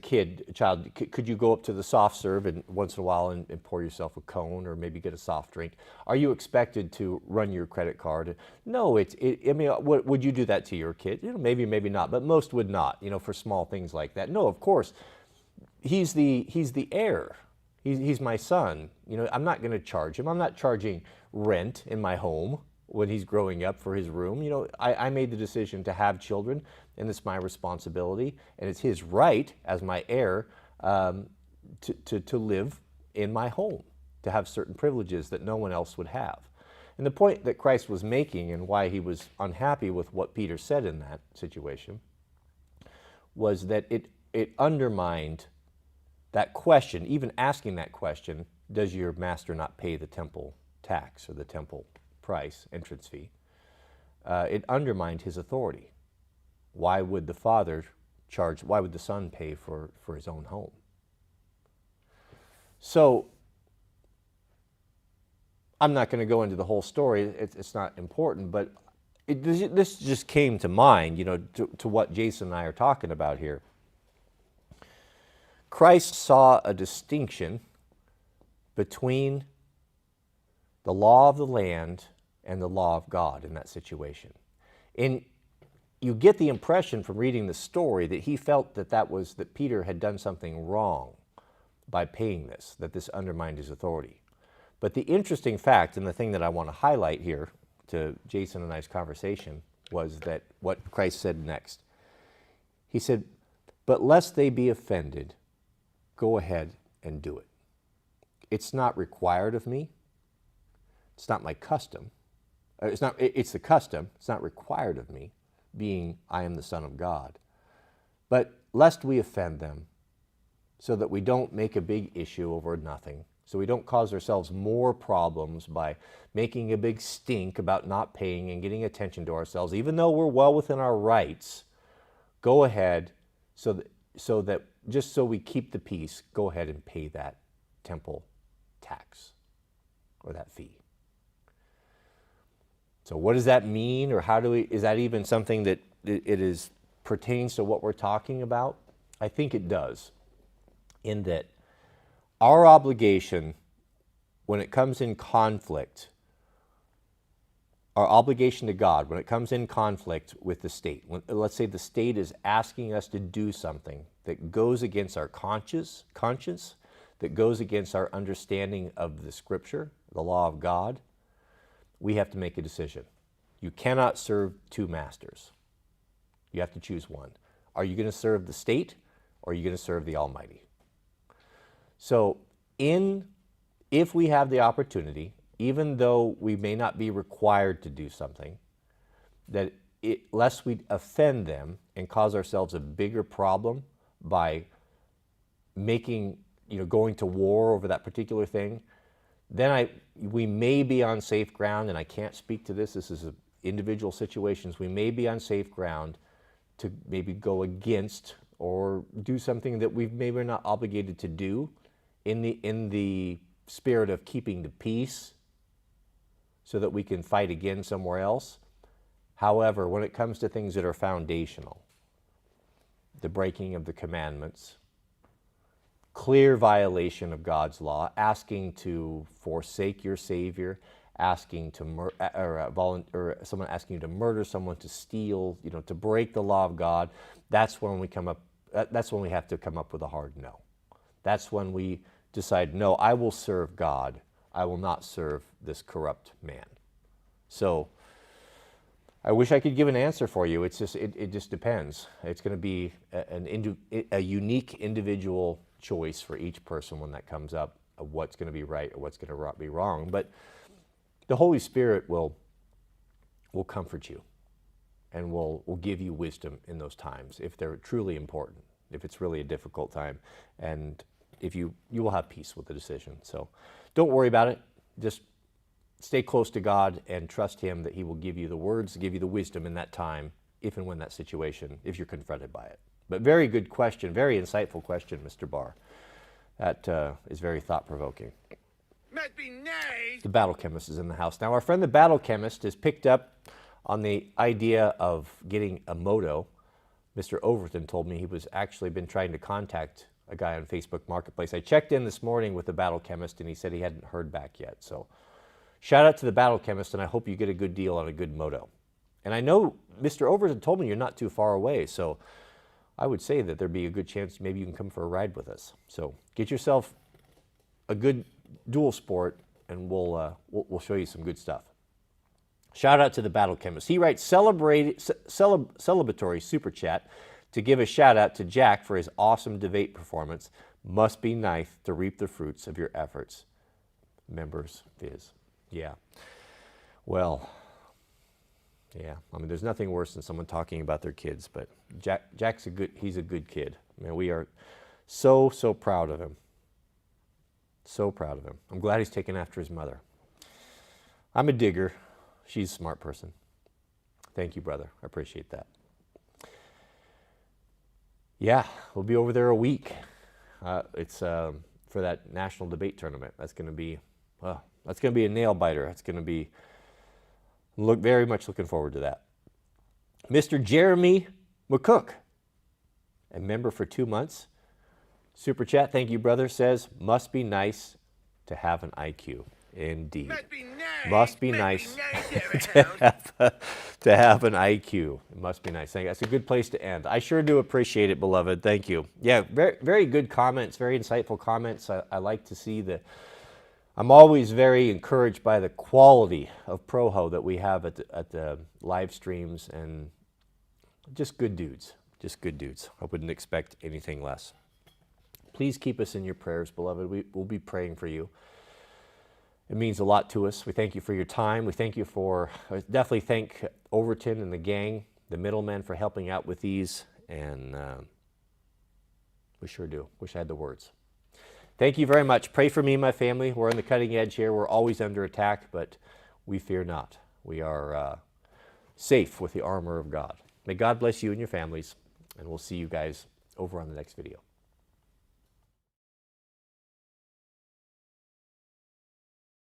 child, could you go up to the soft serve and once in a while and pour yourself a cone or maybe get a soft drink? Are you expected to run your credit card? No, would you do that to your kid? Maybe, maybe not, but most would not, for small things like that. No, of course, he's the heir. He's my son. I'm not going to charge him. I'm not charging rent in my home. when he's growing up for his room. You know, I made the decision to have children, and it's my responsibility, and it's his right as my heir to live in my home, to have certain privileges that no one else would have. And the point that Christ was making, and why he was unhappy with what Peter said in that situation, was that it undermined that question. Even asking that question, does your master not pay the temple tax or the temple price, entrance fee? It undermined his authority. Why would the father charge, why would the son pay for his own home? So I'm not going to go into the whole story. It's not important, but this just came to mind, you know, to what Jason and I are talking about here. Christ saw a distinction between the law of the land and the law of God in that situation. And you get the impression from reading the story that he felt that Peter had done something wrong by paying this, that this undermined his authority. But the interesting fact, and the thing that I want to highlight here to Jason and I's conversation, was that what Christ said next. He said, "But lest they be offended, go ahead and do it. It's not required of me. It's not my custom. It's the custom. It's not required of me, being I am the Son of God. But lest we offend them, so that we don't make a big issue over nothing, so we don't cause ourselves more problems by making a big stink about not paying and getting attention to ourselves, even though we're well within our rights, go ahead, so that just so we keep the peace, go ahead and pay that temple tax or that fee." So what does that mean, or is that even something that pertains to what we're talking about? I think it does, in that our obligation, when it comes in conflict, our obligation to God, when it comes in conflict with the state, let's say the state is asking us to do something that goes against our conscience, that goes against our understanding of the Scripture, the law of God, we have to make a decision. You cannot serve two masters. You have to choose one. Are you going to serve the state, or are you going to serve the Almighty? So if we have the opportunity, even though we may not be required to do something, lest we offend them and cause ourselves a bigger problem by going to war over that particular thing, then we may be on safe ground, and I can't speak to this. This is individual situations. We may be on safe ground to maybe go against or do something that we're not obligated to do in the spirit of keeping the peace, so that we can fight again somewhere else. However, when it comes to things that are foundational, the breaking of the commandments, clear violation of God's law, asking to forsake your Savior, asking to someone asking you to murder someone, to steal, to break the law of God, that's when we have to come up with a hard no. That's when we decide, no, I will serve God. I will not serve this corrupt man. So I wish I could give an answer for you. It's just it just depends. It's going to be a unique individual choice for each person when that comes up, of what's going to be right or what's going to be wrong. But the Holy Spirit will comfort you, and will give you wisdom in those times if they're truly important, if it's really a difficult time, and if you will have peace with the decision. So don't worry about it. Just stay close to God and trust Him that He will give you the words, give you the wisdom in that time, if and when that situation, if you're confronted by it. But very good question, very insightful question, Mr. Barr. That is very thought-provoking. Must be nice. The Battle Chemist is in the house. Now, our friend the Battle Chemist has picked up on the idea of getting a moto. Mr. Overton told me he was actually been trying to contact a guy on Facebook Marketplace. I checked in this morning with the Battle Chemist, and he said he hadn't heard back yet. So shout out to the Battle Chemist, and I hope you get a good deal on a good moto. And I know Mr. Overton told me you're not too far away, so I would say that there'd be a good chance maybe you can come for a ride with us. So get yourself a good dual sport, and we'll show you some good stuff. Shout out to the Battle Chemist. He writes celebratory super chat to give a shout out to Jack for his awesome debate performance. Must be nice to reap the fruits of your efforts. Members Viz. Yeah. Well, yeah. I mean, there's nothing worse than someone talking about their kids, but Jack's he's a good kid. I mean, we are so proud of him. So proud of him. I'm glad he's taken after his mother. I'm a digger. She's a smart person. Thank you, brother. I appreciate that. Yeah, we'll be over there a week. It's for that national debate tournament. That's going to be a nail biter. That's going to be very much looking forward to that. Mr. Jeremy McCook, a member for 2 months. Super chat, thank you, brother, says, must be nice to have an IQ. Indeed. Must be nice to have an IQ. It must be nice. That's a good place to end. I sure do appreciate it, beloved. Thank you. Yeah, very, very good comments, very insightful comments. I like to see I'm always very encouraged by the quality of Proho that we have at the live streams, and just good dudes. Just good dudes. I wouldn't expect anything less. Please keep us in your prayers, beloved. We'll be praying for you. It means a lot to us. We thank you for your time. We thank you definitely thank Overton and the gang, the middlemen, for helping out with these. And we sure do. Wish I had the words. Thank you very much. Pray for me and my family. We're on the cutting edge here. We're always under attack, but we fear not. We are safe with the armor of God. May God bless you and your families, and we'll see you guys over on the next video.